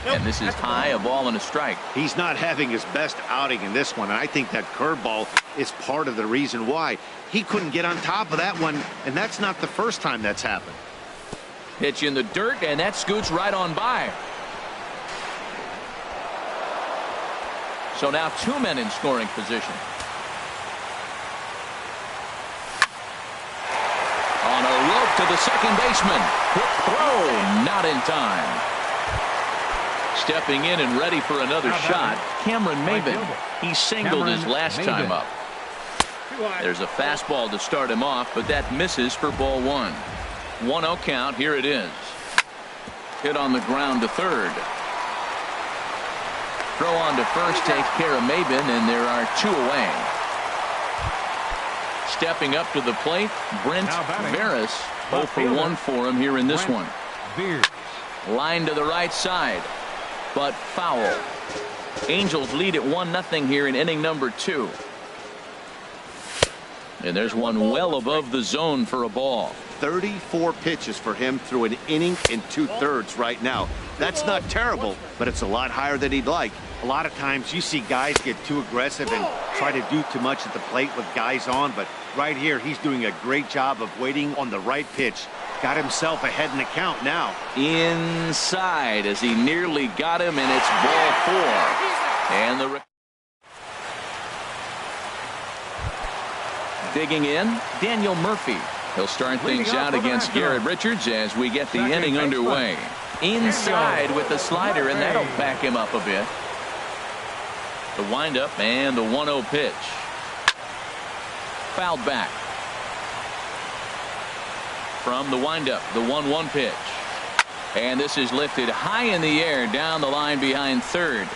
And this is high, a ball and a strike. He's not having his best outing in this one. And I think that curveball is part of the reason why. He couldn't get on top of that one, and that's not the first time that's happened. Pitch in the dirt, and that scoots right on by. So now 2 men in scoring position. On a rope to the second baseman. Quick throw, not in time. Stepping in and ready for another shot, Cameron Maybin. He singled his last time up. There's a fastball to start him off, but that misses for ball 1. 1-0 count. Here it is. Hit on the ground to third. Throw on to first takes care of Maybin, and there are 2 away. Stepping up to the plate, Brent Veras. 0 for 1 for him here in this one. Line to the right side, but foul. Angels lead at 1-0 here in inning number 2. And there's one well above the zone for a ball. 34 pitches for him through an inning and 2/3 right now. That's not terrible, but it's a lot higher than he'd like. A lot of times you see guys get too aggressive and try to do too much at the plate with guys on, but right here he's doing a great job of waiting on the right pitch. Got himself ahead in the count now. Inside as he nearly got him, and it's ball 4. And the digging in, Daniel Murphy. He'll start things out against Garrett Richards as we get the inning underway. Inside with the slider, and that'll back him up a bit. The windup and the 1-0 pitch. Fouled back. From the windup, the 1-1 pitch. And this is lifted high in the air down the line behind third.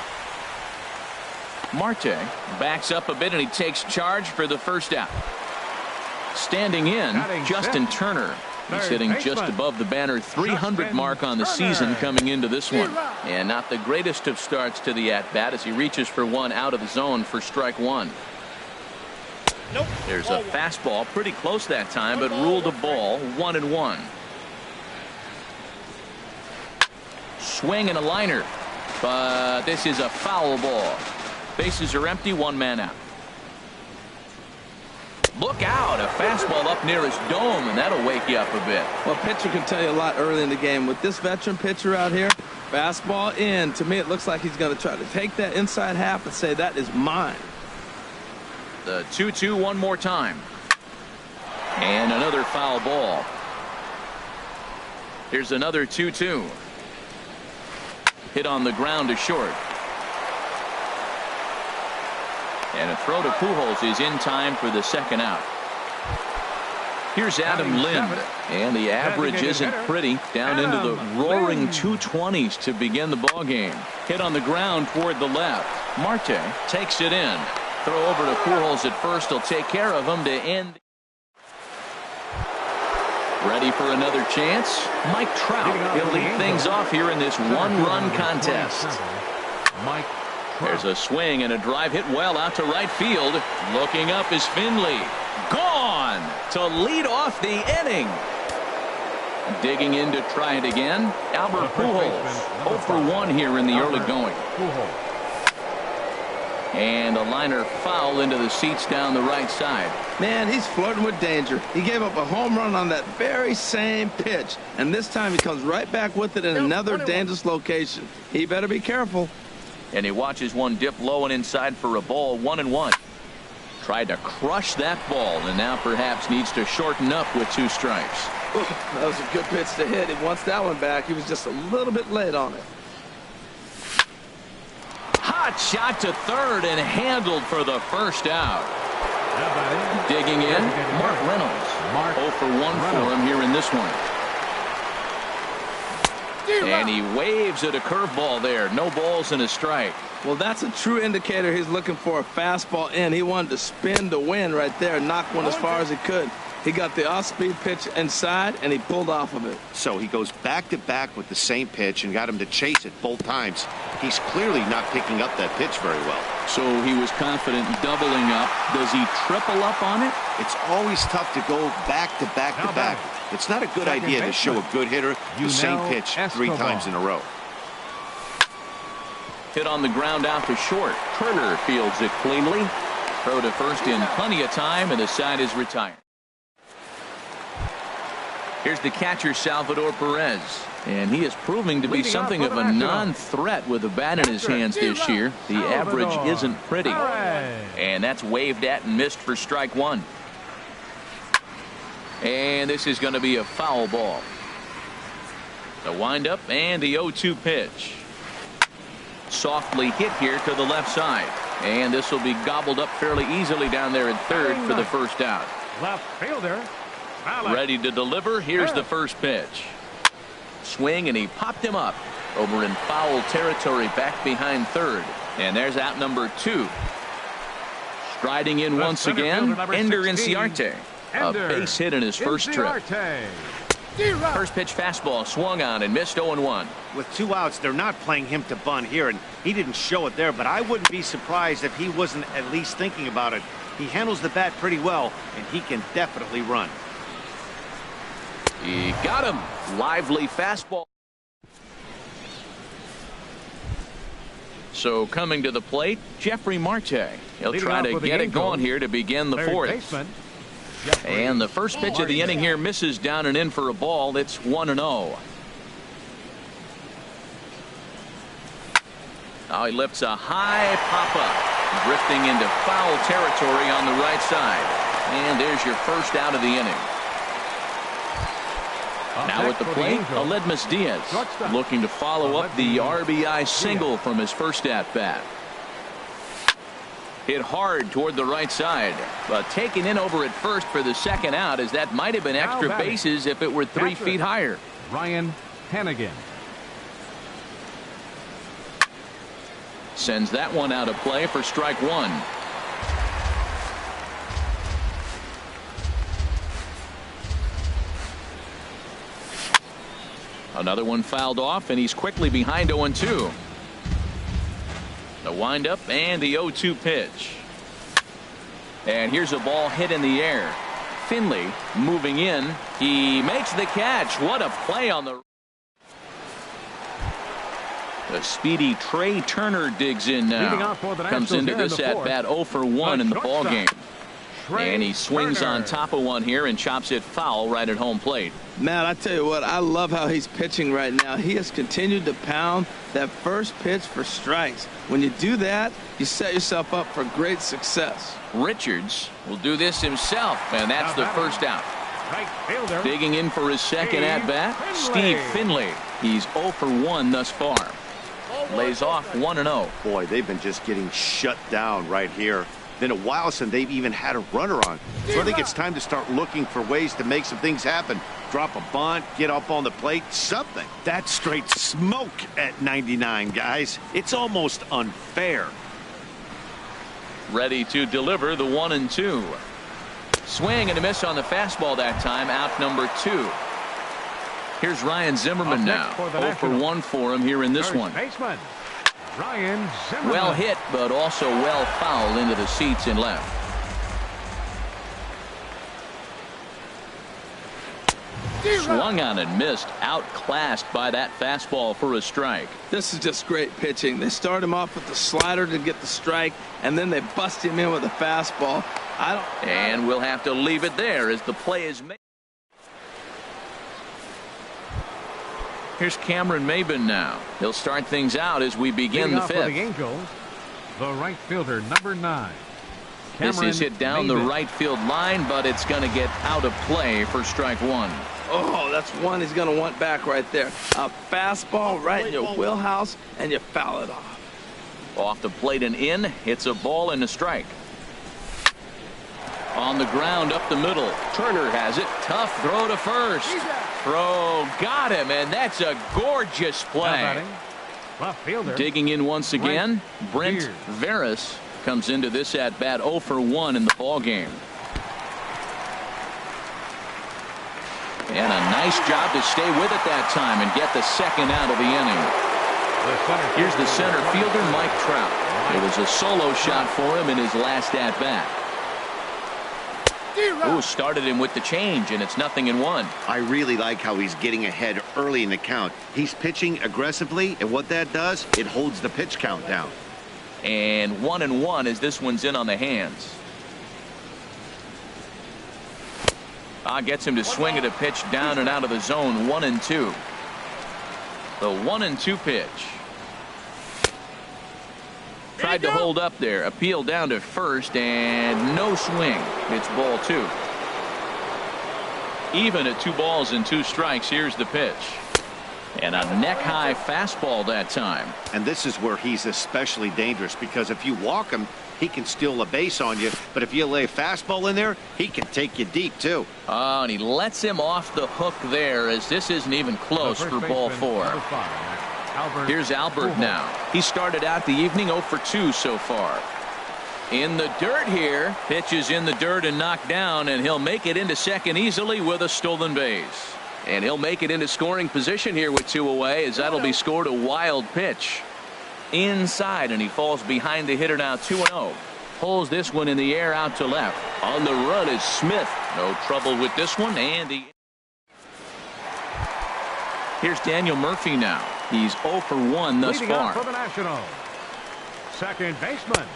Marte backs up a bit, and he takes charge for the first out. Standing in, Justin Turner. He's hitting just above the banner 300 mark on the season coming into this one. And not the greatest of starts to the at-bat as he reaches for one out of the zone for strike 1. There's a fastball pretty close that time, but ruled a ball. 1-1. Swing and a liner, but this is a foul ball. Bases are empty, 1 man out. Look out, a fastball up near his dome, and that'll wake you up a bit. Well, pitcher can tell you a lot early in the game. With this veteran pitcher out here, fastball in. To me, it looks like he's going to try to take that inside half and say, that is mine. The 2-2 one more time. And another foul ball. Here's another 2-2. Hit on the ground to short. And a throw to Pujols is in time for the second out. Here's Adam Lind. And the average isn't pretty. Down into the roaring 220s to begin the ball game. Hit on the ground toward the left. Marte takes it in. Throw over to Pujols at first. He'll take care of him to end. Ready for another chance? Mike Trout. He'll lead things off here in this one-run contest. Mike. There's a swing and a drive hit well out to right field. Looking up is Finley. Gone to lead off the inning. Digging in to try it again. Albert Pujols. 0 for 1 here in the early going. And a liner foul into the seats down the right side. Man, he's flirting with danger. He gave up a home run on that very same pitch. And this time he comes right back with it in another dangerous location. He better be careful. And he watches one dip low and inside for a ball. 1-1. Tried to crush that ball and now perhaps needs to shorten up with 2 strikes. Ooh, that was a good pitch to hit. He wants that one back. He was just a little bit late on it. Hot shot to third and handled for the first out. Digging in, Mark Reynolds. 0 for 1 for him here in this one. And he waves at a curveball there. No balls and a strike. Well, that's a true indicator he's looking for a fastball in. He wanted to spin to win right there, knock one as far as he could. He got the off-speed pitch inside, and he pulled off of it. So he goes back-to-back with the same pitch and got him to chase it both times. He's clearly not picking up that pitch very well. So he was confident doubling up. Does he triple up on it? It's always tough to go back-to-back-to-back. It's not a good idea to show a good hitter the same pitch 3 times in a row. Hit on the ground out to short. Turner fields it cleanly. Throw to first in plenty of time, and the side is retired. Here's the catcher, Salvador Perez. And he is proving to be something of a non-threat with a bat in his hands this year. The average isn't pretty. And that's waved at and missed for strike 1. And this is going to be a foul ball. The windup and the 0-2 pitch. Softly hit here to the left side. And this will be gobbled up fairly easily down there at third for the first out. Left fielder. Ready to deliver. Here's the first pitch. Swing, and he popped him up over in foul territory back behind third. And there's out number 2. Striding in once again, Ender Inciarte. A base hit in his first trip. First pitch fastball swung on and missed 0-1. With 2 outs, they're not playing him to bunt here, and he didn't show it there, but I wouldn't be surprised if he wasn't at least thinking about it. He handles the bat pretty well, and he can definitely run. He got him. Lively fastball. So coming to the plate, Jeffrey Marte. He'll try to get it going here to begin the 4th. And the first pitch of the inning here misses down and in for a ball. It's 1-0. Now he lifts a high pop-up, drifting into foul territory on the right side. And there's your first out of the inning. Now at the plate, Aledmus Diaz looking to follow up the RBI single from his first at-bat. Hit hard toward the right side, but taken in over at first for the second out, as that might have been extra bases if it were 3 feet higher. Ryan Hannigan. Sends that one out of play for strike 1. Another one fouled off, and he's quickly behind 0-2. The windup and the 0-2 pitch. And here's a ball hit in the air. Finley moving in. He makes the catch. What a play on the... The speedy Trey Turner digs in now. Comes into this at-bat 0 for 1 in the ballgame. And he swings on top of one here and chops it foul right at home plate. Matt, I tell you what, I love how he's pitching right now. He has continued to pound that first pitch for strikes. When you do that, you set yourself up for great success. Richards will do this himself, and that's the first out. Right fielder. Digging in for his second at-bat, Steve Finley. He's 0 for 1 thus far. Lays off 1-0. Boy, they've been just getting shut down right here. Been a while since they've even had a runner on. So I think it's time to start looking for ways to make some things happen. Drop a bunt, get up on the plate, something. That's straight smoke at 99, guys. It's almost unfair. Ready to deliver the 1-2. Swing and a miss on the fastball that time. Out number 2. Here's Ryan Zimmerman now. 0 for 1 for him here in this one. Baseman, Ryan Zimmerman. Well hit, but also well fouled into the seats and left. Swung on and missed. Outclassed by that fastball for a strike. This is just great pitching. They start him off with the slider to get the strike, and then they bust him in with a fastball. And we'll have to leave it there as the play is made. Here's Cameron Maben now. He'll start things out as we begin the 5th. For the Angels, the right fielder, number 9. This is hit down the right field line, but it's going to get out of play for strike 1. Oh, that's one he's going to want back right there. A fastball right in your wheelhouse, and you foul it off. Off the plate and in. Hits a ball and a strike. On the ground up the middle. Turner has it. Tough throw to first. Throw got him, and that's a gorgeous play. Left fielder. Digging in once again. Brent Veras comes into this at bat 0 for 1 in the ball game. And a nice job to stay with it that time and get the second out of the inning. Here's the center fielder, Mike Trout. It was a solo shot for him in his last at bat. Ooh, started him with the change, and it's 0-1. I really like how he's getting ahead early in the count. He's pitching aggressively, and what that does, it holds the pitch count down. And 1-1 as this one's in on the hands. Gets him to swing at a pitch down and out of the zone. 1-2. The 1-2 pitch. Tried to hold up there. Appeal down to first, and no swing. It's ball 2. Even at 2 balls and 2 strikes. Here's the pitch. And a neck-high fastball that time. And this is where he's especially dangerous, because if you walk him, he can steal a base on you. But if you lay a fastball in there, he can take you deep, too. Oh, and he lets him off the hook there, as this isn't even close for ball 4. Here's Albert now. He started out the evening 0 for 2 so far. In the dirt here. Pitches in the dirt and knocked down, and he'll make it into second easily with a stolen base. And he'll make it into scoring position here with 2 away, as that'll be scored a wild pitch. Inside, and he falls behind the hitter now 2-0. Pulls this one in the air out to left. On the run is Smith. No trouble with this one, and here's Daniel Murphy now. He's 0 for 1 thus far. For the Nationals, second baseman.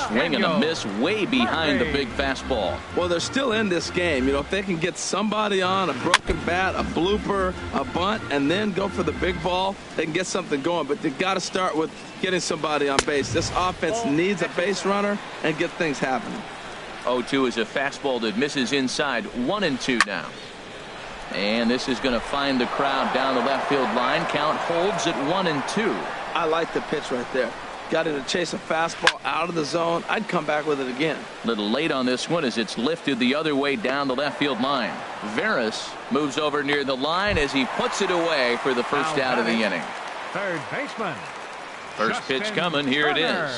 Swing and a miss way behind the big fastball. Well, they're still in this game. You know, if they can get somebody on, a broken bat, a blooper, a bunt, and then go for the big ball, they can get something going. But they've got to start with getting somebody on base. This offense needs a base runner and get things happening. 0-2 is a fastball that misses inside. 1-2 now. And this is going to find the crowd down the left field line. Count holds at 1-2. I like the pitch right there. Got him to chase a fastball out of the zone. I'd come back with it again. Little late on this one as it's lifted the other way down the left field line. Veras moves over near the line as he puts it away for the first out of the inning. Third baseman. First pitch coming. Here it is.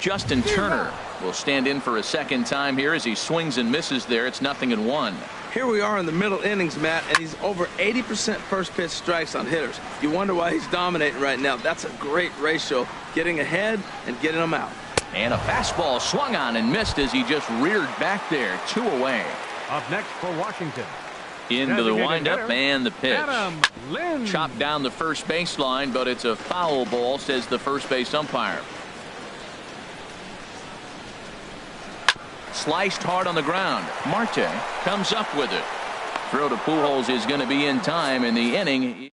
Justin Turner will stand in for a second time here as he swings and misses there. It's 0-1. Here we are in the middle innings, Matt, and he's over 80% first pitch strikes on hitters. You wonder why he's dominating right now. That's a great ratio, getting ahead and getting them out. And a fastball swung on and missed as he just reared back there. 2 away. Up next for Washington. Into the windup and the pitch. Adam Lynn. Chopped down the first baseline, but it's a foul ball, says the first base umpire. Sliced hard on the ground. Marte comes up with it. Throw to Pujols is going to be in time in the inning.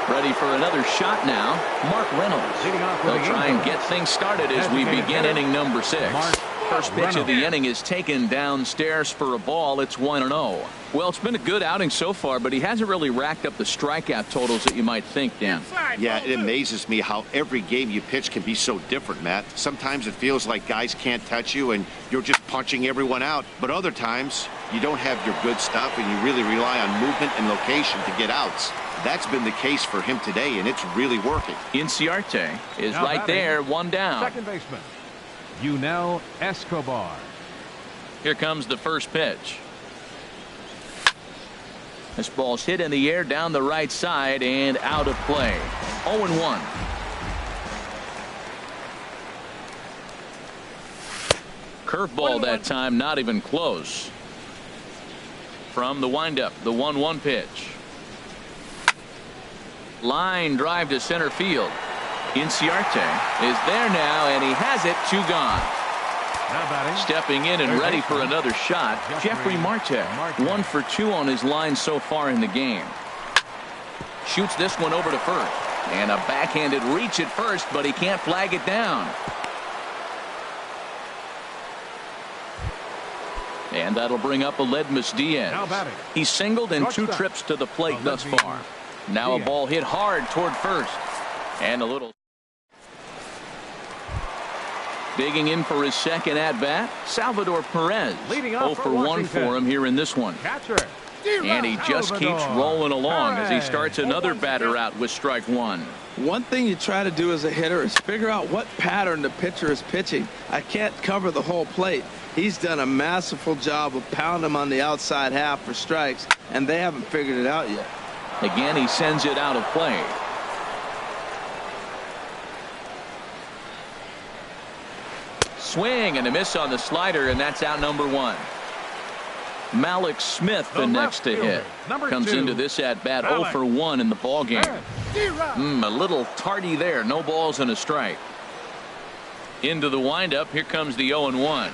Ready for another shot now. Mark Reynolds. They'll try and get things started as we begin inning number 6. First pitch of the inning is taken downstairs for a ball. It's 1-0. Well, it's been a good outing so far, but he hasn't really racked up the strikeout totals that you might think, Dan. Yeah, it amazes me how every game you pitch can be so different, Matt. Sometimes it feels like guys can't touch you and you're just punching everyone out. But other times you don't have your good stuff and you really rely on movement and location to get outs. That's been the case for him today, and it's really working. Inciarte is now right there, one down. Second baseman, Yunel Escobar. Here comes the first pitch. This ball's hit in the air down the right side and out of play. 0-1. Curveball that time, not even close. From the windup, the 1-1 pitch. Line drive to center field. Inciarte is there now, and he has it. 2 gone. Stepping in and ready for another shot, Jeffrey Marte. 1 for 2 on his line so far in the game. Shoots this one over to first. And a backhanded reach at first, but he can't flag it down. And that'll bring up Aledmus Diaz. He's singled in 2 trips to the plate thus far. Now a ball hit hard toward first. And a little. Digging in for his second at-bat, Salvador Perez. 0 for 1 for him here in this one. And he just keeps rolling along as he starts another batter out with strike 1. One thing you try to do as a hitter is figure out what pattern the pitcher is pitching. I can't cover the whole plate. He's done a masterful job of pounding him on the outside half for strikes, and they haven't figured it out yet. Again, he sends it out of play. Swing and a miss on the slider, and that's out number 1. Malik Smith, the next to hit, comes into this at bat 0 for 1 in the ball game. A little tardy there. No balls and a strike. Into the windup. Here comes the 0-1.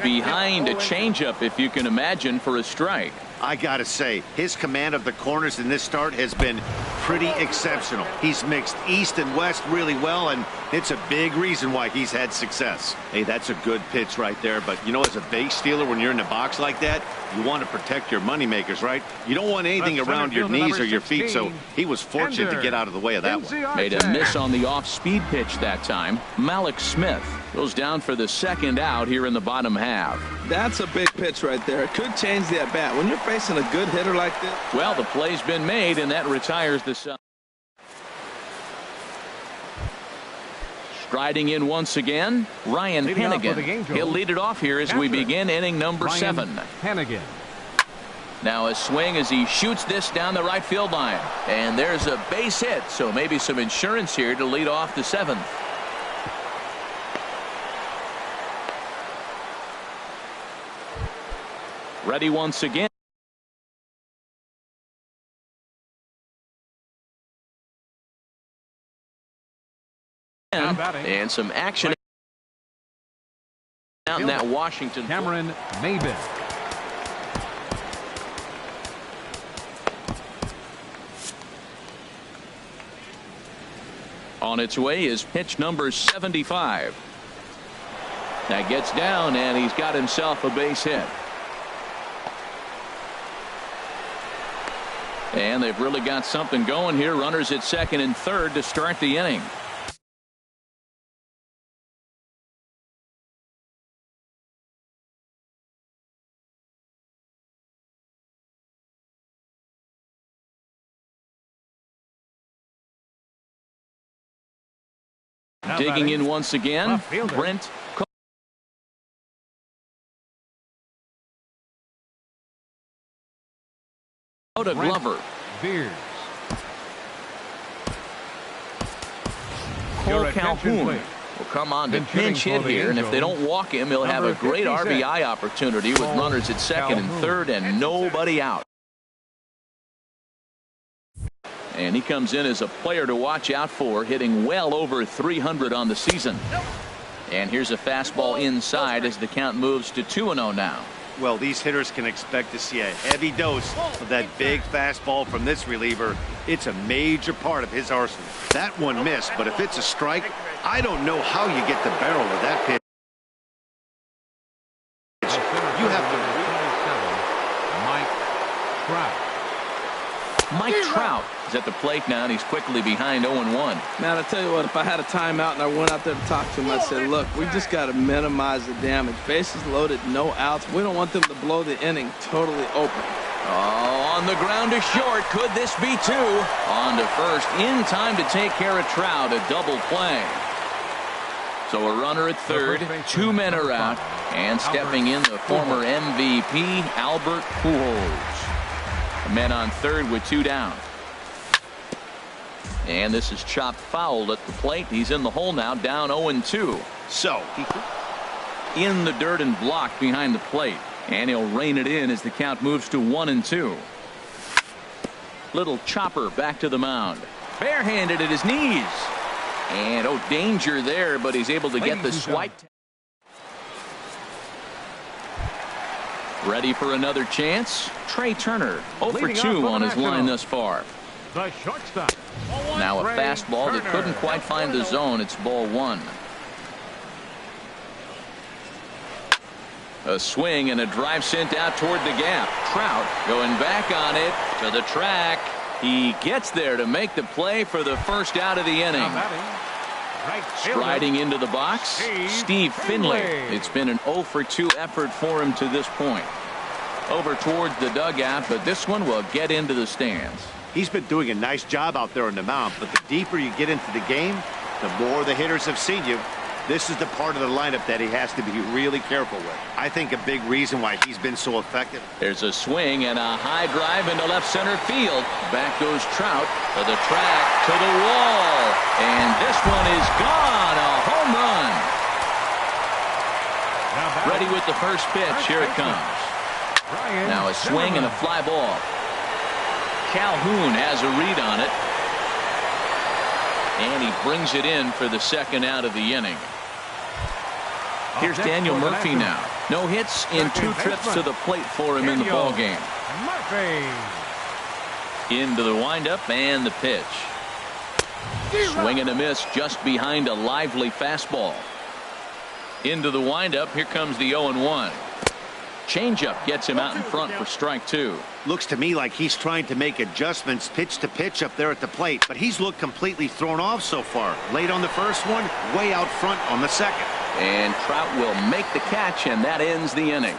Behind a changeup, if you can imagine, for a strike. I gotta say, his command of the corners in this start has been pretty exceptional. He's mixed east and west really well, and it's a big reason why he's had success. Hey, that's a good pitch right there, but you know, as a base stealer, when you're in the box like that, you want to protect your moneymakers, right? You don't want anything around your knees or your feet, so he was fortunate to get out of the way of that one. Made a miss on the off-speed pitch that time. Malik Smith goes down for the second out here in the bottom half. That's a big pitch right there. It could change the at-bat. When you're facing a good hitter like this. Well, the play's been made, and that retires the side. Striding in once again, Ryan Hennigan. He'll lead it off here as we begin inning number 7. Hennigan. Now a swing as he shoots this down the right field line. And there's a base hit, so maybe some insurance here to lead off the 7th. Ready once again. And some action out in that Washington. Cameron Maybin. On its way is pitch number 75. That gets down, and he's got himself a base hit. And they've really got something going here. Runners at second and third to start the inning. Digging in once again, Brent Glover. Beers. Cole Calhoun will come on to pinch hit here, and if they don't walk him, he'll have a great RBI opportunity with runners at second and third and nobody out. And he comes in as a player to watch out for, hitting well over 300 on the season. And here's a fastball inside as the count moves to 2-0 now. Well, these hitters can expect to see a heavy dose of that big fastball from this reliever. It's a major part of his arsenal. That one missed, but if it's a strike, I don't know how you get the barrel of that pitch. You have to. Mike Trout is at the plate now, and he's quickly behind 0-1. Man, I tell you what, if I had a timeout and I went out there to talk to him, I'd say, look, we just got to minimize the damage. Bases loaded, no outs. We don't want them to blow the inning totally open. Oh, on the ground to short. Could this be two? On to first, in time to take care of Trout, a double play. So a runner at third, 2 men are out, and stepping in the former MVP, Albert Pujols. Men on third with 2 down. And this is chopped foul at the plate. He's in the hole now, down 0-2. So in the dirt and blocked behind the plate. And he'll rein it in as the count moves to 1-2. Little chopper back to the mound. Barehanded at his knees. And oh, danger there, but he's able to get the swipe. Ready for another chance. Trey Turner 0 for 2 on his line thus far. The shortstop. Now a fastball that couldn't quite find the zone. It's ball 1. A swing and a drive sent out toward the gap. Trout going back on it to the track. He gets there to make the play for the first out of the inning. Striding into the box, Steve Finley. It's been an 0 for 2 effort for him to this point. Over towards the dugout, but this one will get into the stands. he's been doing a nice job out there on the mound, but the deeper you get into the game, the more the hitters have seen you. This is the part of the lineup that he has to be really careful with. I think a big reason why he's been so effective. There's a swing and a high drive into left center field. Back goes Trout to the track, to the wall. And this one is gone. A home run. Ready with the first pitch. Here it comes. Now a swing and a fly ball. Calhoun has a read on it. And he brings it in for the second out of the inning. Here's Daniel Murphy now. No hits in 2 trips to the plate for him in the ball game. Into the windup and the pitch. Swing and a miss just behind a lively fastball. Into the windup. Here comes the 0-1. Changeup gets him out in front for strike 2. Looks to me like he's trying to make adjustments pitch to pitch up there at the plate, but he's looked completely thrown off so far. Late on the first one, way out front on the second. And Trout will make the catch, and that ends the inning.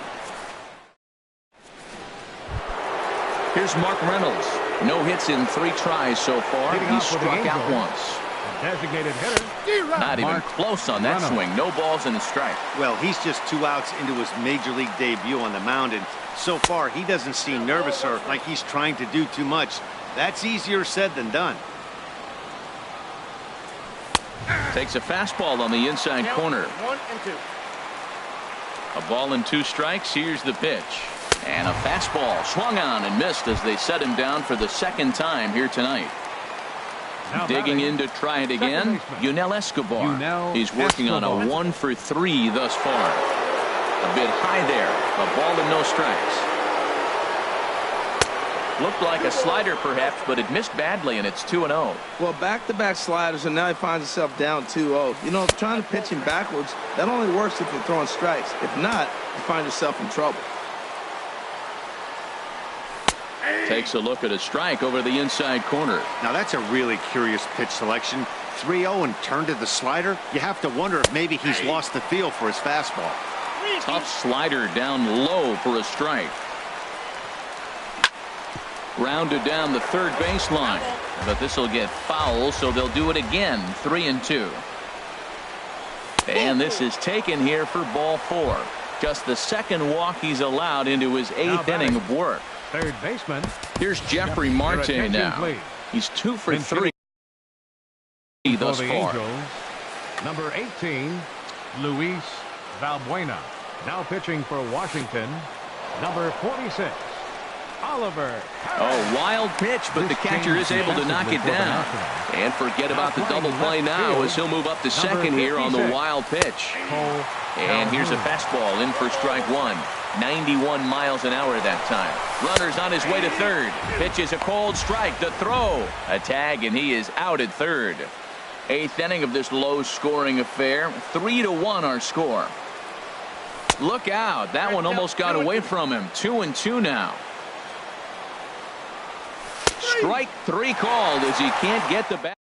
Here's Mark Reynolds. No hits in 3 tries so far. He struck out once. Designated hitter. Not even close on that swing. No balls and a strike. Well, he's just 2 outs into his major league debut on the mound, and so far he doesn't seem nervous or like he's trying to do too much. That's easier said than done. Takes a fastball on the inside corner. 1-2. A ball and 2 strikes. Here's the pitch. And a fastball swung on and missed as they set him down for the second time here tonight. Digging in to try it again, Yunel Escobar. He's working on a 1 for 3 thus far. A bit high there. A ball and no strikes. Looked like a slider perhaps, but it missed badly, and it's 2-0. Well, back-to-back sliders, and now he finds himself down 2-0. You know, trying to pitch him backwards, that only works if you're throwing strikes. If not, you find yourself in trouble. Takes a look at a strike over the inside corner. Now that's a really curious pitch selection. 3-0 and turned to the slider. You have to wonder if maybe he's lost the feel for his fastball. Tough slider down low for a strike. Grounded down the third baseline, but this will get foul, so they'll do it again. 3-2. And this is taken here for ball 4. Just the second walk he's allowed into his 8th inning of work. Third baseman. Here's Jeffrey Marte now. He's 2 for 3 thus far. Number 18, Luis Valbuena. Now pitching for Washington. Number 46, Oliver. Oh, wild pitch, but the catcher is able to knock it down. And forget about the double play now as he'll move up to second here on the wild pitch. And here's a fastball in for strike one. 91 miles an hour that time. Runner's on his way to third. Pitch is a cold strike. The throw. A tag, and he is out at third. Eighth inning of this low-scoring affair. 3-1 our score. Look out. That one almost got away from him. 2-2 now. Strike three called as he can't get the bat.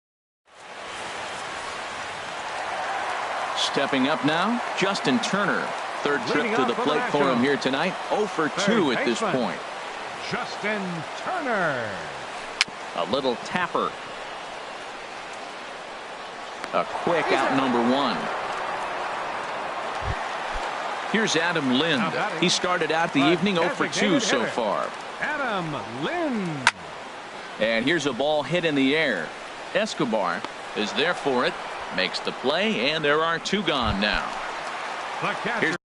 Stepping up now, Justin Turner. Third trip to the plate for him here tonight. 0 for 2 at this point. Justin Turner. A little tapper. A quick out number one. Here's Adam Lind. He started out the evening 0 for 2 so far. Adam Lind. And here's a ball hit in the air. Escobar is there for it. Makes the play, and there are two gone now. Here's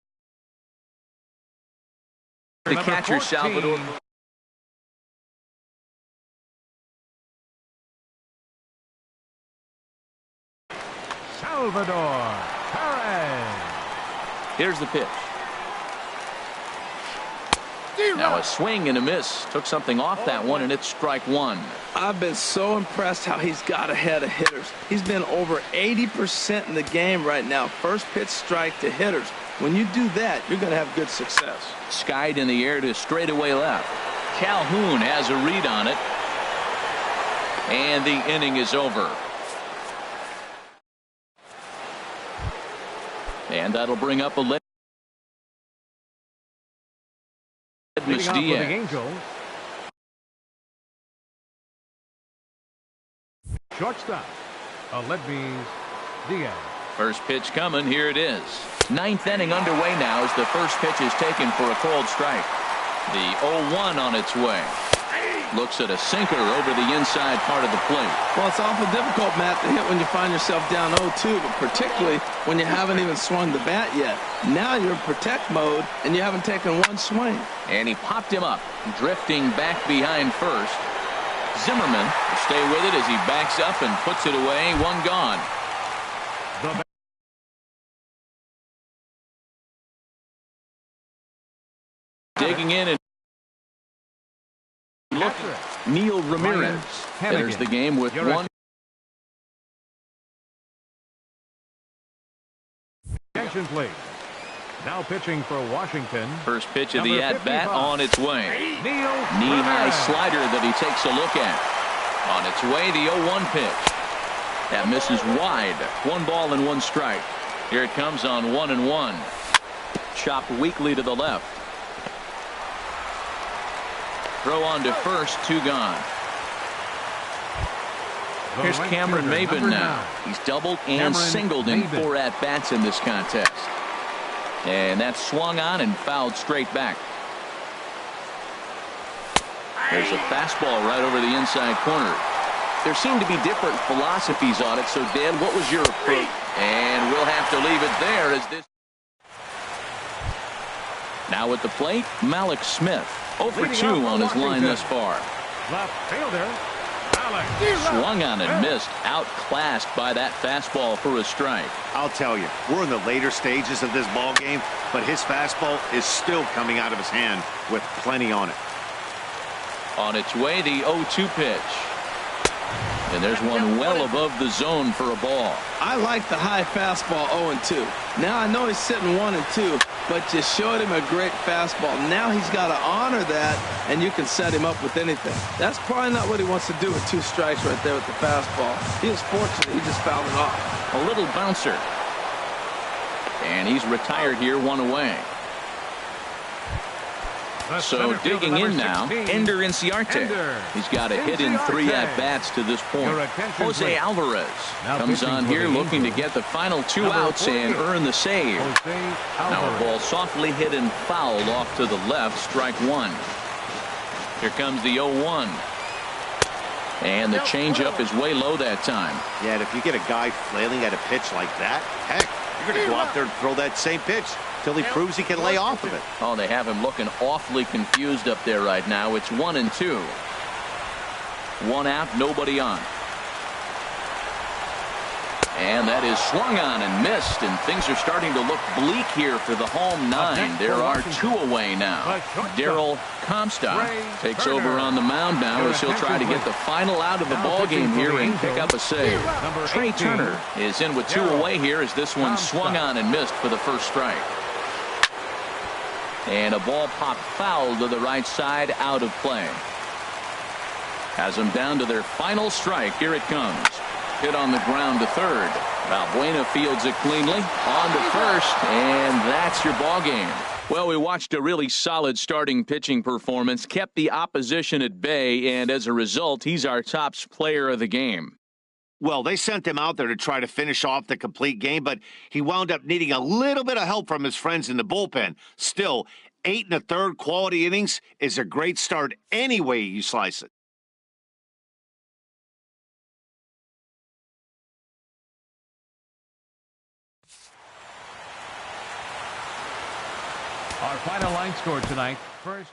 the catcher, Salvador. Salvador Perez. Here's the pitch. Now a swing and a miss. Took something off that one, and it's strike one. I've been so impressed how he's got ahead of hitters. He's been over 80% in the game right now. First pitch strike to hitters. When you do that, you're going to have good success. Skied in the air to straightaway left. Calhoun has a read on it. And the inning is over. And that'll bring up a Shortstop, Aledmys Diaz. First pitch coming. Here it is. Ninth inning underway now as the first pitch is taken for a cold strike. The 0-1 on its way. Looks at a sinker over the inside part of the plate. Well, it's awful difficult, Matt, to hit when you find yourself down 0-2, but particularly when you haven't even swung the bat yet. Now you're in protect mode, and you haven't taken one swing. And he popped him up, drifting back behind first. Zimmerman will stay with it as he backs up and puts it away. One gone. Digging in and look, Neil Ramirez enters the game with one. Attention, please. Now pitching for Washington. First pitch of the at-bat on its way. Knee-high slider that he takes a look at. On its way, the 0-1 pitch. That misses wide. 1 ball and 1 strike. Here it comes on 1-1. Chopped weakly to the left. Throw on to first, 2 gone. Here's Cameron Maben now. He's doubled and singled in 4 at-bats in this contest. And that's swung on and fouled straight back. There's a fastball right over the inside corner. There seem to be different philosophies on it. So, Dan, what was your approach? And we'll have to leave it there as this. Now at the plate, Malik Smith. 0 for 2 on his line thus far. Left fielder, Swung on and missed. Outclassed by that fastball for a strike. I'll tell you, we're in the later stages of this ball game, but his fastball is still coming out of his hand with plenty on it. On its way, the 0-2 pitch. And there's one well above the zone for a ball. I like the high fastball 0-2. Now I know he's sitting 1-2, but you showed him a great fastball. Now he's got to honor that, and you can set him up with anything. That's probably not what he wants to do with 2 strikes right there with the fastball. He was fortunate. He just fouled it off. A little bouncer. And he's retired here, 1 away. So digging in now, Ender Inciarte. He's got a hit in 3 at-bats to this point. Jose Alvarez comes on here looking to get the final 2 outs and earn the save. Now a ball softly hit and fouled off to the left, strike 1. Here comes the 0-1. And the changeup is way low that time. Yeah, and if you get a guy flailing at a pitch like that, heck, you're going to go out there and throw that same pitch. till he proves he can lay off of it. Oh, they have him looking awfully confused up there right now. It's 1-2. One out, nobody on. And that is swung on and missed, and things are starting to look bleak here for the home nine. There are two away now. Darryl Comstock takes over on the mound now as he'll try to get the final out of the ball game here and pick up a save. Trey Turner is in with two away here as this one swung on and missed for the first strike. And a ball popped foul to the right side, out of play. Has them down to their final strike. Here it comes. Hit on the ground to third. Valbuena fields it cleanly. On to first, and that's your ball game. Well, we watched a really solid starting pitching performance, kept the opposition at bay, and as a result, he's our top player of the game. Well, they sent him out there to try to finish off the complete game, but he wound up needing a little bit of help from his friends in the bullpen. Still, 8 1/3 quality innings is a great start any way you slice it. Our final line score tonight. First.